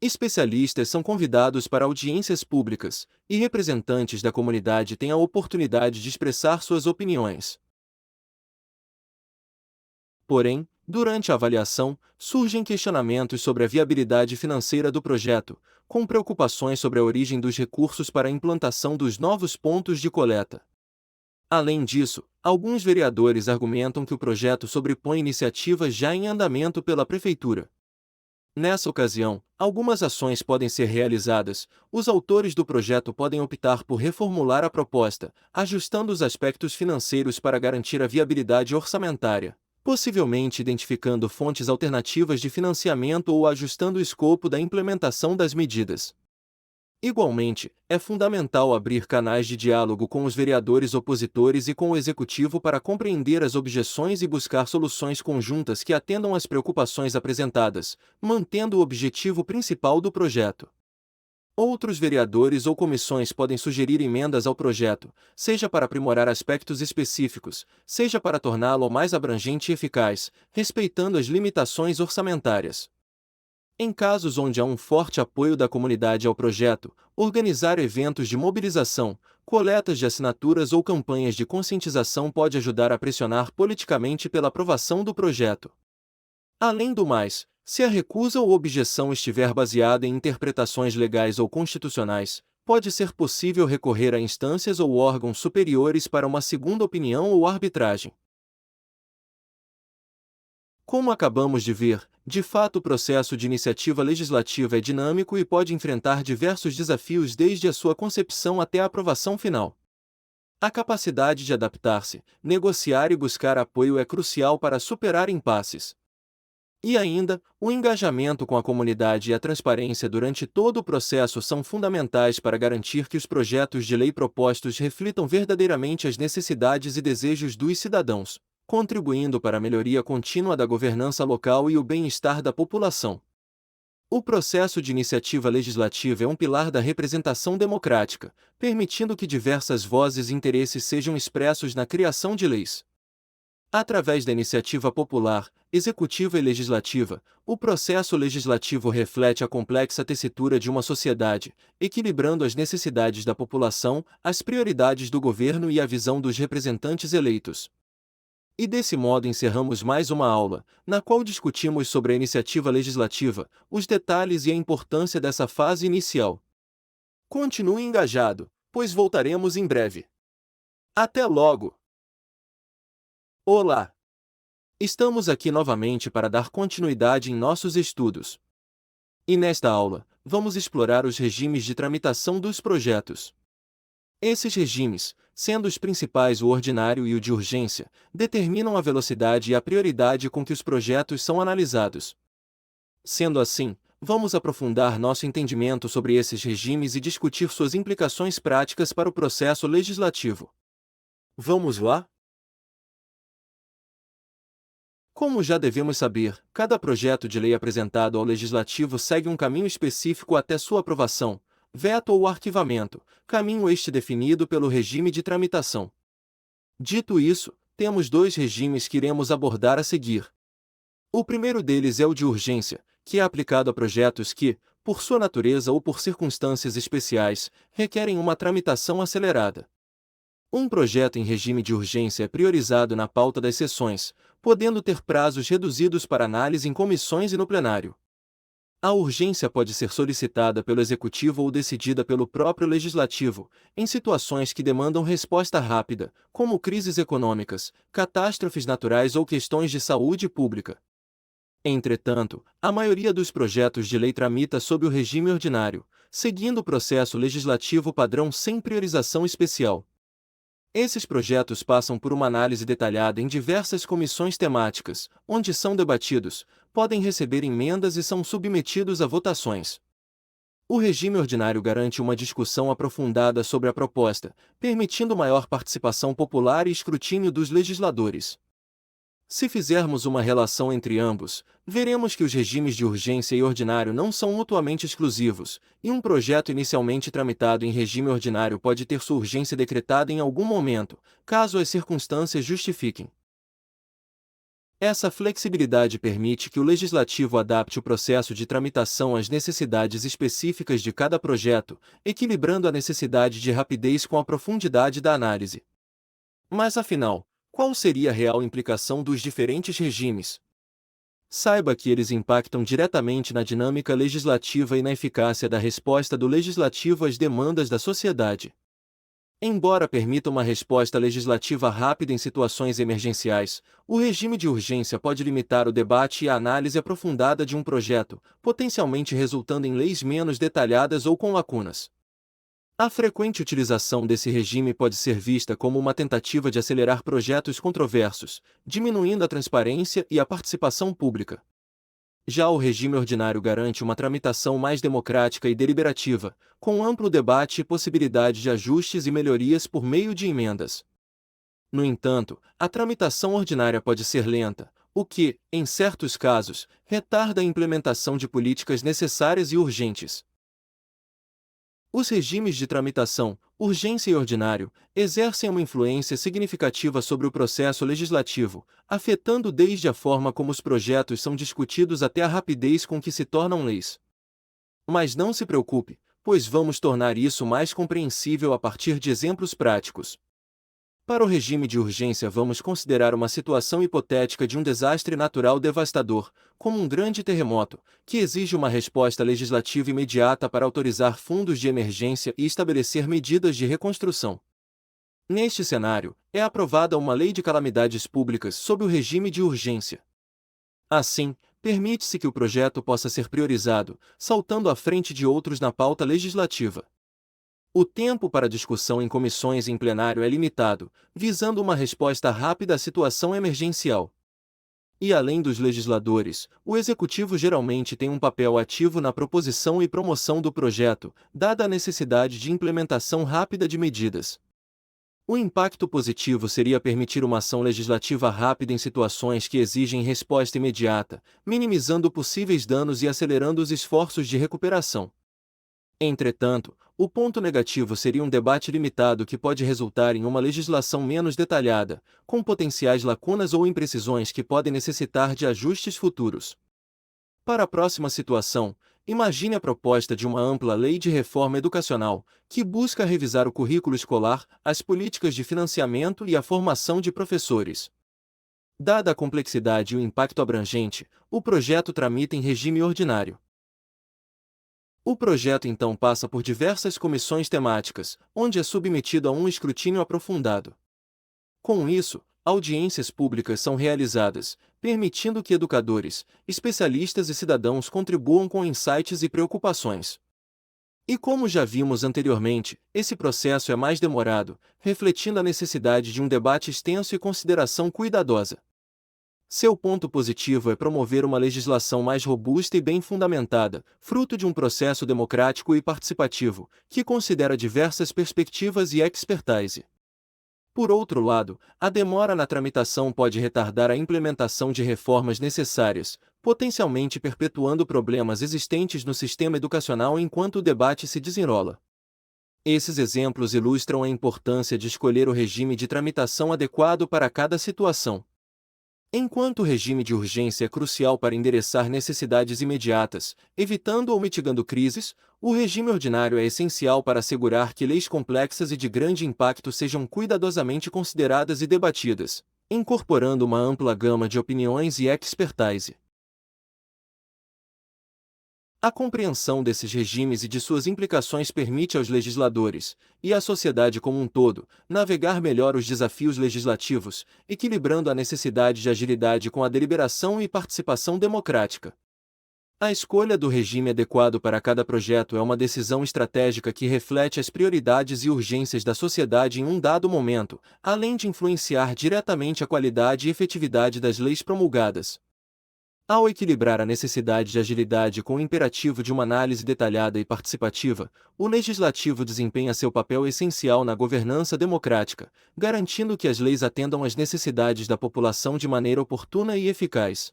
Especialistas são convidados para audiências públicas, e representantes da comunidade têm a oportunidade de expressar suas opiniões. Porém, durante a avaliação, surgem questionamentos sobre a viabilidade financeira do projeto, com preocupações sobre a origem dos recursos para a implantação dos novos pontos de coleta. Além disso, alguns vereadores argumentam que o projeto sobrepõe iniciativas já em andamento pela Prefeitura. Nessa ocasião, algumas ações podem ser realizadas. Os autores do projeto podem optar por reformular a proposta, ajustando os aspectos financeiros para garantir a viabilidade orçamentária, possivelmente identificando fontes alternativas de financiamento ou ajustando o escopo da implementação das medidas. Igualmente, é fundamental abrir canais de diálogo com os vereadores opositores e com o Executivo para compreender as objeções e buscar soluções conjuntas que atendam às preocupações apresentadas, mantendo o objetivo principal do projeto. Outros vereadores ou comissões podem sugerir emendas ao projeto, seja para aprimorar aspectos específicos, seja para torná-lo mais abrangente e eficaz, respeitando as limitações orçamentárias. Em casos onde há um forte apoio da comunidade ao projeto, organizar eventos de mobilização, coletas de assinaturas ou campanhas de conscientização pode ajudar a pressionar politicamente pela aprovação do projeto. Além do mais, se a recusa ou objeção estiver baseada em interpretações legais ou constitucionais, pode ser possível recorrer a instâncias ou órgãos superiores para uma segunda opinião ou arbitragem. Como acabamos de ver, de fato o processo de iniciativa legislativa é dinâmico e pode enfrentar diversos desafios desde a sua concepção até a aprovação final. A capacidade de adaptar-se, negociar e buscar apoio é crucial para superar impasses. E ainda, o engajamento com a comunidade e a transparência durante todo o processo são fundamentais para garantir que os projetos de lei propostos reflitam verdadeiramente as necessidades e desejos dos cidadãos, contribuindo para a melhoria contínua da governança local e o bem-estar da população. O processo de iniciativa legislativa é um pilar da representação democrática, permitindo que diversas vozes e interesses sejam expressos na criação de leis. Através da iniciativa popular, executiva e legislativa, o processo legislativo reflete a complexa tessitura de uma sociedade, equilibrando as necessidades da população, as prioridades do governo e a visão dos representantes eleitos. E desse modo encerramos mais uma aula, na qual discutimos sobre a iniciativa legislativa, os detalhes e a importância dessa fase inicial. Continue engajado, pois voltaremos em breve. Até logo! Olá! Estamos aqui novamente para dar continuidade em nossos estudos. E nesta aula, vamos explorar os regimes de tramitação dos projetos. Esses regimes, sendo os principais o ordinário e o de urgência, determinam a velocidade e a prioridade com que os projetos são analisados. Sendo assim, vamos aprofundar nosso entendimento sobre esses regimes e discutir suas implicações práticas para o processo legislativo. Vamos lá? Como já devemos saber, cada projeto de lei apresentado ao Legislativo segue um caminho específico até sua aprovação, veto ou arquivamento, caminho este definido pelo regime de tramitação. Dito isso, temos dois regimes que iremos abordar a seguir. O primeiro deles é o de urgência, que é aplicado a projetos que, por sua natureza ou por circunstâncias especiais, requerem uma tramitação acelerada. Um projeto em regime de urgência é priorizado na pauta das sessões, podendo ter prazos reduzidos para análise em comissões e no plenário. A urgência pode ser solicitada pelo Executivo ou decidida pelo próprio Legislativo, em situações que demandam resposta rápida, como crises econômicas, catástrofes naturais ou questões de saúde pública. Entretanto, a maioria dos projetos de lei tramita sob o regime ordinário, seguindo o processo legislativo padrão sem priorização especial. Esses projetos passam por uma análise detalhada em diversas comissões temáticas, onde são debatidos, podem receber emendas e são submetidos a votações. O regime ordinário garante uma discussão aprofundada sobre a proposta, permitindo maior participação popular e escrutínio dos legisladores. Se fizermos uma relação entre ambos, veremos que os regimes de urgência e ordinário não são mutuamente exclusivos, e um projeto inicialmente tramitado em regime ordinário pode ter sua urgência decretada em algum momento, caso as circunstâncias justifiquem. Essa flexibilidade permite que o Legislativo adapte o processo de tramitação às necessidades específicas de cada projeto, equilibrando a necessidade de rapidez com a profundidade da análise. Mas afinal, qual seria a real implicação dos diferentes regimes? Saiba que eles impactam diretamente na dinâmica legislativa e na eficácia da resposta do Legislativo às demandas da sociedade. Embora permita uma resposta legislativa rápida em situações emergenciais, o regime de urgência pode limitar o debate e a análise aprofundada de um projeto, potencialmente resultando em leis menos detalhadas ou com lacunas. A frequente utilização desse regime pode ser vista como uma tentativa de acelerar projetos controversos, diminuindo a transparência e a participação pública. Já o regime ordinário garante uma tramitação mais democrática e deliberativa, com amplo debate e possibilidade de ajustes e melhorias por meio de emendas. No entanto, a tramitação ordinária pode ser lenta, o que, em certos casos, retarda a implementação de políticas necessárias e urgentes. Os regimes de tramitação, urgência e ordinário, exercem uma influência significativa sobre o processo legislativo, afetando desde a forma como os projetos são discutidos até a rapidez com que se tornam leis. Mas não se preocupe, pois vamos tornar isso mais compreensível a partir de exemplos práticos. Para o regime de urgência, vamos considerar uma situação hipotética de um desastre natural devastador, como um grande terremoto, que exige uma resposta legislativa imediata para autorizar fundos de emergência e estabelecer medidas de reconstrução. Neste cenário, é aprovada uma lei de calamidades públicas sob o regime de urgência. Assim, permite-se que o projeto possa ser priorizado, saltando à frente de outros na pauta legislativa. O tempo para discussão em comissões e em plenário é limitado, visando uma resposta rápida à situação emergencial. E além dos legisladores, o Executivo geralmente tem um papel ativo na proposição e promoção do projeto, dada a necessidade de implementação rápida de medidas. O impacto positivo seria permitir uma ação legislativa rápida em situações que exigem resposta imediata, minimizando possíveis danos e acelerando os esforços de recuperação. Entretanto, o ponto negativo seria um debate limitado que pode resultar em uma legislação menos detalhada, com potenciais lacunas ou imprecisões que podem necessitar de ajustes futuros. Para a próxima situação, imagine a proposta de uma ampla lei de reforma educacional, que busca revisar o currículo escolar, as políticas de financiamento e a formação de professores. Dada a complexidade e o impacto abrangente, o projeto tramita em regime ordinário. O projeto então passa por diversas comissões temáticas, onde é submetido a um escrutínio aprofundado. Com isso, audiências públicas são realizadas, permitindo que educadores, especialistas e cidadãos contribuam com insights e preocupações. E como já vimos anteriormente, esse processo é mais demorado, refletindo a necessidade de um debate extenso e consideração cuidadosa. Seu ponto positivo é promover uma legislação mais robusta e bem fundamentada, fruto de um processo democrático e participativo, que considera diversas perspectivas e expertise. Por outro lado, a demora na tramitação pode retardar a implementação de reformas necessárias, potencialmente perpetuando problemas existentes no sistema educacional enquanto o debate se desenrola. Esses exemplos ilustram a importância de escolher o regime de tramitação adequado para cada situação. Enquanto o regime de urgência é crucial para endereçar necessidades imediatas, evitando ou mitigando crises, o regime ordinário é essencial para assegurar que leis complexas e de grande impacto sejam cuidadosamente consideradas e debatidas, incorporando uma ampla gama de opiniões e expertise. A compreensão desses regimes e de suas implicações permite aos legisladores, e à sociedade como um todo, navegar melhor os desafios legislativos, equilibrando a necessidade de agilidade com a deliberação e participação democrática. A escolha do regime adequado para cada projeto é uma decisão estratégica que reflete as prioridades e urgências da sociedade em um dado momento, além de influenciar diretamente a qualidade e efetividade das leis promulgadas. Ao equilibrar a necessidade de agilidade com o imperativo de uma análise detalhada e participativa, o legislativo desempenha seu papel essencial na governança democrática, garantindo que as leis atendam às necessidades da população de maneira oportuna e eficaz.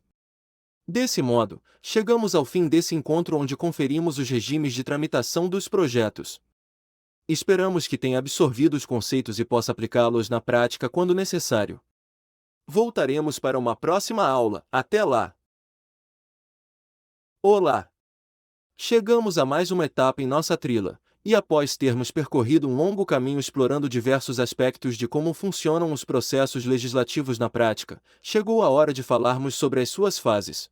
Desse modo, chegamos ao fim desse encontro onde conferimos os regimes de tramitação dos projetos. Esperamos que tenha absorvido os conceitos e possa aplicá-los na prática quando necessário. Voltaremos para uma próxima aula. Até lá! Olá! Chegamos a mais uma etapa em nossa trilha, e após termos percorrido um longo caminho explorando diversos aspectos de como funcionam os processos legislativos na prática, chegou a hora de falarmos sobre as suas fases.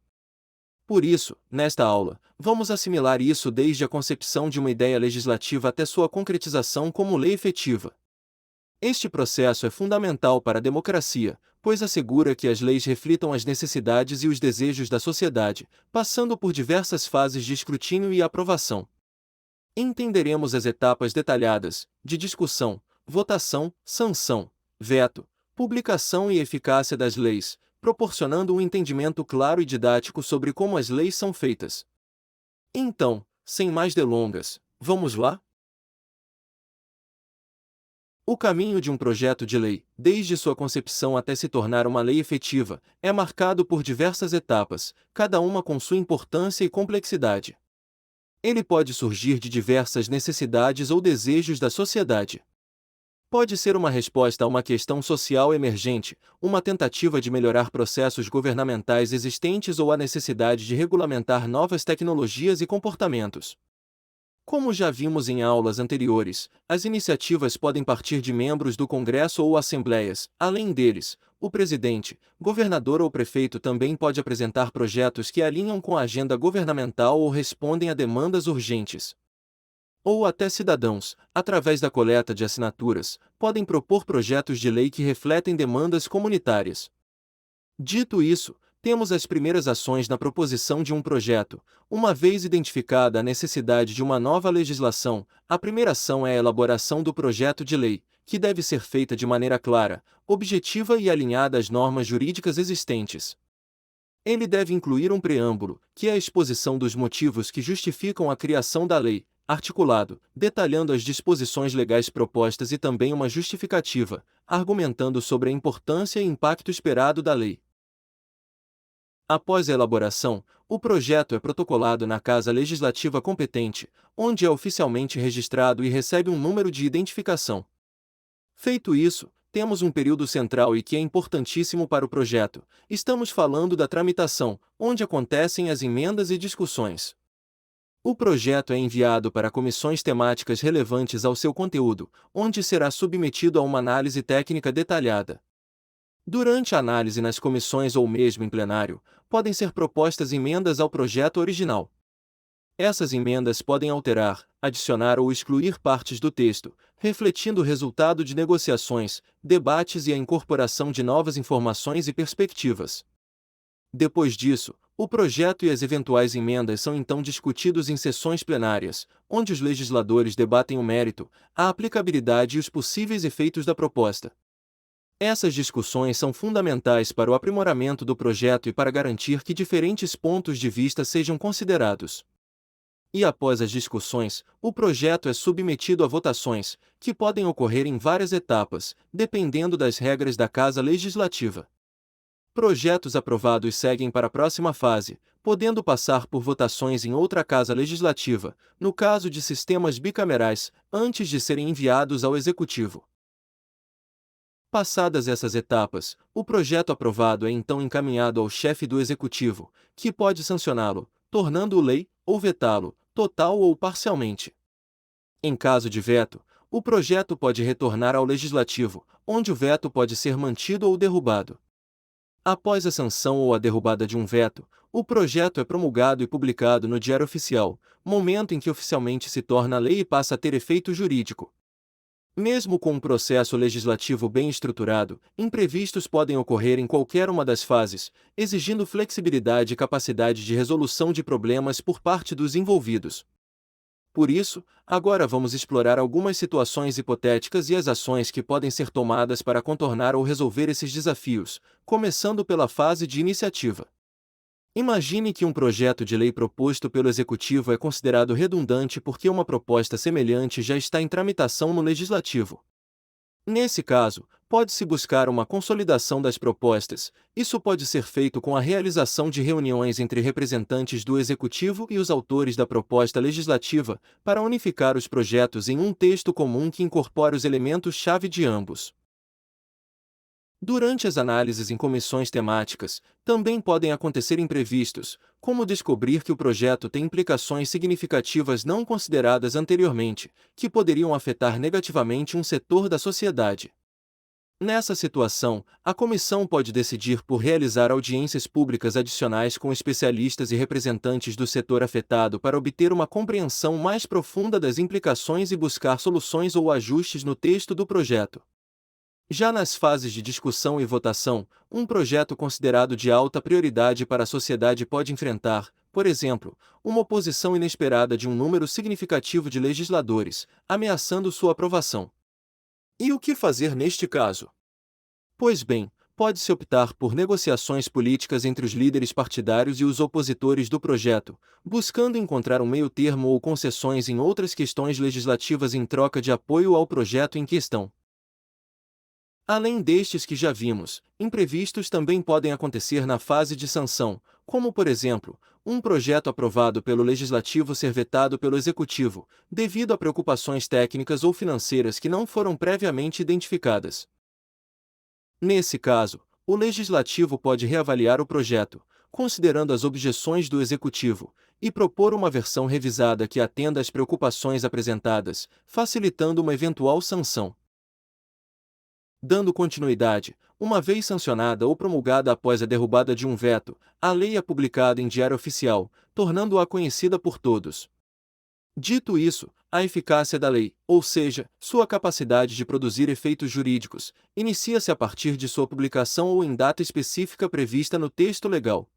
Por isso, nesta aula, vamos assimilar isso desde a concepção de uma ideia legislativa até sua concretização como lei efetiva. Este processo é fundamental para a democracia, pois assegura que as leis reflitam as necessidades e os desejos da sociedade, passando por diversas fases de escrutínio e aprovação. Entenderemos as etapas detalhadas, de discussão, votação, sanção, veto, publicação e eficácia das leis, proporcionando um entendimento claro e didático sobre como as leis são feitas. Então, sem mais delongas, vamos lá? O caminho de um projeto de lei, desde sua concepção até se tornar uma lei efetiva, é marcado por diversas etapas, cada uma com sua importância e complexidade. Ele pode surgir de diversas necessidades ou desejos da sociedade. Pode ser uma resposta a uma questão social emergente, uma tentativa de melhorar processos governamentais existentes ou a necessidade de regulamentar novas tecnologias e comportamentos. Como já vimos em aulas anteriores, as iniciativas podem partir de membros do Congresso ou assembleias. Além deles, o presidente, governador ou prefeito também pode apresentar projetos que alinham com a agenda governamental ou respondem a demandas urgentes. Ou até cidadãos, através da coleta de assinaturas, podem propor projetos de lei que refletem demandas comunitárias. Dito isso, temos as primeiras ações na proposição de um projeto. Uma vez identificada a necessidade de uma nova legislação, a primeira ação é a elaboração do projeto de lei, que deve ser feita de maneira clara, objetiva e alinhada às normas jurídicas existentes. Ele deve incluir um preâmbulo, que é a exposição dos motivos que justificam a criação da lei, articulado, detalhando as disposições legais propostas e também uma justificativa, argumentando sobre a importância e impacto esperado da lei. Após a elaboração, o projeto é protocolado na Casa Legislativa competente, onde é oficialmente registrado e recebe um número de identificação. Feito isso, temos um período central e que é importantíssimo para o projeto. Estamos falando da tramitação, onde acontecem as emendas e discussões. O projeto é enviado para comissões temáticas relevantes ao seu conteúdo, onde será submetido a uma análise técnica detalhada. Durante a análise nas comissões ou mesmo em plenário, podem ser propostas emendas ao projeto original. Essas emendas podem alterar, adicionar ou excluir partes do texto, refletindo o resultado de negociações, debates e a incorporação de novas informações e perspectivas. Depois disso, o projeto e as eventuais emendas são então discutidos em sessões plenárias, onde os legisladores debatem o mérito, a aplicabilidade e os possíveis efeitos da proposta. Essas discussões são fundamentais para o aprimoramento do projeto e para garantir que diferentes pontos de vista sejam considerados. E após as discussões, o projeto é submetido a votações, que podem ocorrer em várias etapas, dependendo das regras da Casa Legislativa. Projetos aprovados seguem para a próxima fase, podendo passar por votações em outra Casa Legislativa, no caso de sistemas bicamerais, antes de serem enviados ao Executivo. Passadas essas etapas, o projeto aprovado é então encaminhado ao chefe do Executivo, que pode sancioná-lo, tornando-o lei, ou vetá-lo, total ou parcialmente. Em caso de veto, o projeto pode retornar ao Legislativo, onde o veto pode ser mantido ou derrubado. Após a sanção ou a derrubada de um veto, o projeto é promulgado e publicado no Diário Oficial, momento em que oficialmente se torna lei e passa a ter efeito jurídico. Mesmo com um processo legislativo bem estruturado, imprevistos podem ocorrer em qualquer uma das fases, exigindo flexibilidade e capacidade de resolução de problemas por parte dos envolvidos. Por isso, agora vamos explorar algumas situações hipotéticas e as ações que podem ser tomadas para contornar ou resolver esses desafios, começando pela fase de iniciativa. Imagine que um projeto de lei proposto pelo Executivo é considerado redundante porque uma proposta semelhante já está em tramitação no Legislativo. Nesse caso, pode-se buscar uma consolidação das propostas. Isso pode ser feito com a realização de reuniões entre representantes do Executivo e os autores da proposta legislativa, para unificar os projetos em um texto comum que incorpore os elementos-chave de ambos. Durante as análises em comissões temáticas, também podem acontecer imprevistos, como descobrir que o projeto tem implicações significativas não consideradas anteriormente, que poderiam afetar negativamente um setor da sociedade. Nessa situação, a comissão pode decidir por realizar audiências públicas adicionais com especialistas e representantes do setor afetado para obter uma compreensão mais profunda das implicações e buscar soluções ou ajustes no texto do projeto. Já nas fases de discussão e votação, um projeto considerado de alta prioridade para a sociedade pode enfrentar, por exemplo, uma oposição inesperada de um número significativo de legisladores, ameaçando sua aprovação. E o que fazer neste caso? Pois bem, pode-se optar por negociações políticas entre os líderes partidários e os opositores do projeto, buscando encontrar um meio-termo ou concessões em outras questões legislativas em troca de apoio ao projeto em questão. Além destes que já vimos, imprevistos também podem acontecer na fase de sanção, como por exemplo, um projeto aprovado pelo Legislativo ser vetado pelo Executivo, devido a preocupações técnicas ou financeiras que não foram previamente identificadas. Nesse caso, o Legislativo pode reavaliar o projeto, considerando as objeções do Executivo, e propor uma versão revisada que atenda às preocupações apresentadas, facilitando uma eventual sanção. Dando continuidade, uma vez sancionada ou promulgada após a derrubada de um veto, a lei é publicada em Diário Oficial, tornando-a conhecida por todos. Dito isso, a eficácia da lei, ou seja, sua capacidade de produzir efeitos jurídicos, inicia-se a partir de sua publicação ou em data específica prevista no texto legal.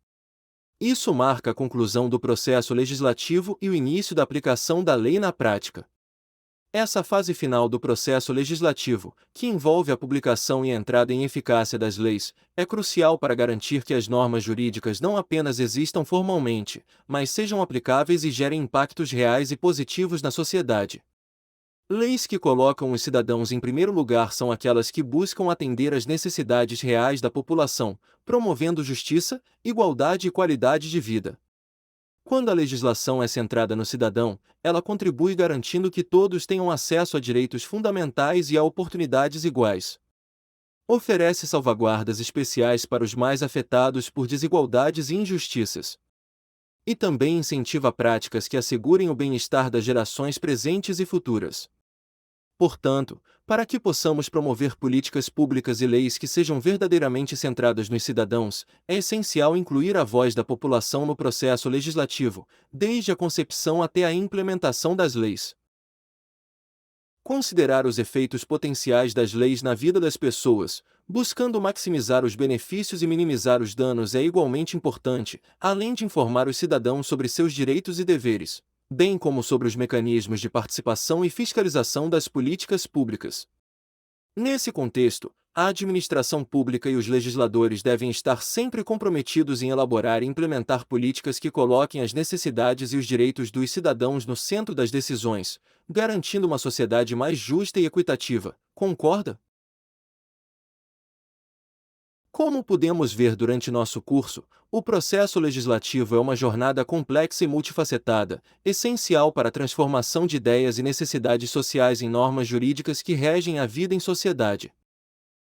Isso marca a conclusão do processo legislativo e o início da aplicação da lei na prática. Essa fase final do processo legislativo, que envolve a publicação e a entrada em eficácia das leis, é crucial para garantir que as normas jurídicas não apenas existam formalmente, mas sejam aplicáveis e gerem impactos reais e positivos na sociedade. Leis que colocam os cidadãos em primeiro lugar são aquelas que buscam atender às necessidades reais da população, promovendo justiça, igualdade e qualidade de vida. Quando a legislação é centrada no cidadão, ela contribui garantindo que todos tenham acesso a direitos fundamentais e a oportunidades iguais. Oferece salvaguardas especiais para os mais afetados por desigualdades e injustiças. E também incentiva práticas que assegurem o bem-estar das gerações presentes e futuras. Portanto, para que possamos promover políticas públicas e leis que sejam verdadeiramente centradas nos cidadãos, é essencial incluir a voz da população no processo legislativo, desde a concepção até a implementação das leis. Considerar os efeitos potenciais das leis na vida das pessoas, buscando maximizar os benefícios e minimizar os danos é igualmente importante, além de informar os cidadãos sobre seus direitos e deveres, bem como sobre os mecanismos de participação e fiscalização das políticas públicas. Nesse contexto, A administração pública e os legisladores devem estar sempre comprometidos em elaborar e implementar políticas que coloquem as necessidades e os direitos dos cidadãos no centro das decisões, garantindo uma sociedade mais justa e equitativa. Concorda? Como podemos ver durante nosso curso, o processo legislativo é uma jornada complexa e multifacetada, essencial para a transformação de ideias e necessidades sociais em normas jurídicas que regem a vida em sociedade.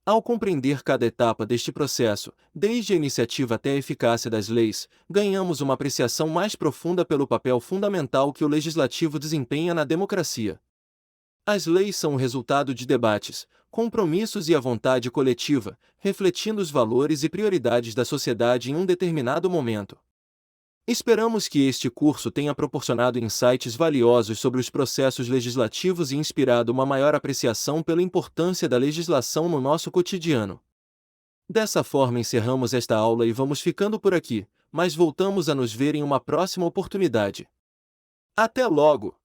Ao compreender cada etapa deste processo, desde a iniciativa até a eficácia das leis, ganhamos uma apreciação mais profunda pelo papel fundamental que o legislativo desempenha na democracia. As leis são o resultado de debates, compromissos e a vontade coletiva, refletindo os valores e prioridades da sociedade em um determinado momento. Esperamos que este curso tenha proporcionado insights valiosos sobre os processos legislativos e inspirado uma maior apreciação pela importância da legislação no nosso cotidiano. Dessa forma encerramos esta aula e vamos ficando por aqui, mas voltamos a nos ver em uma próxima oportunidade. Até logo!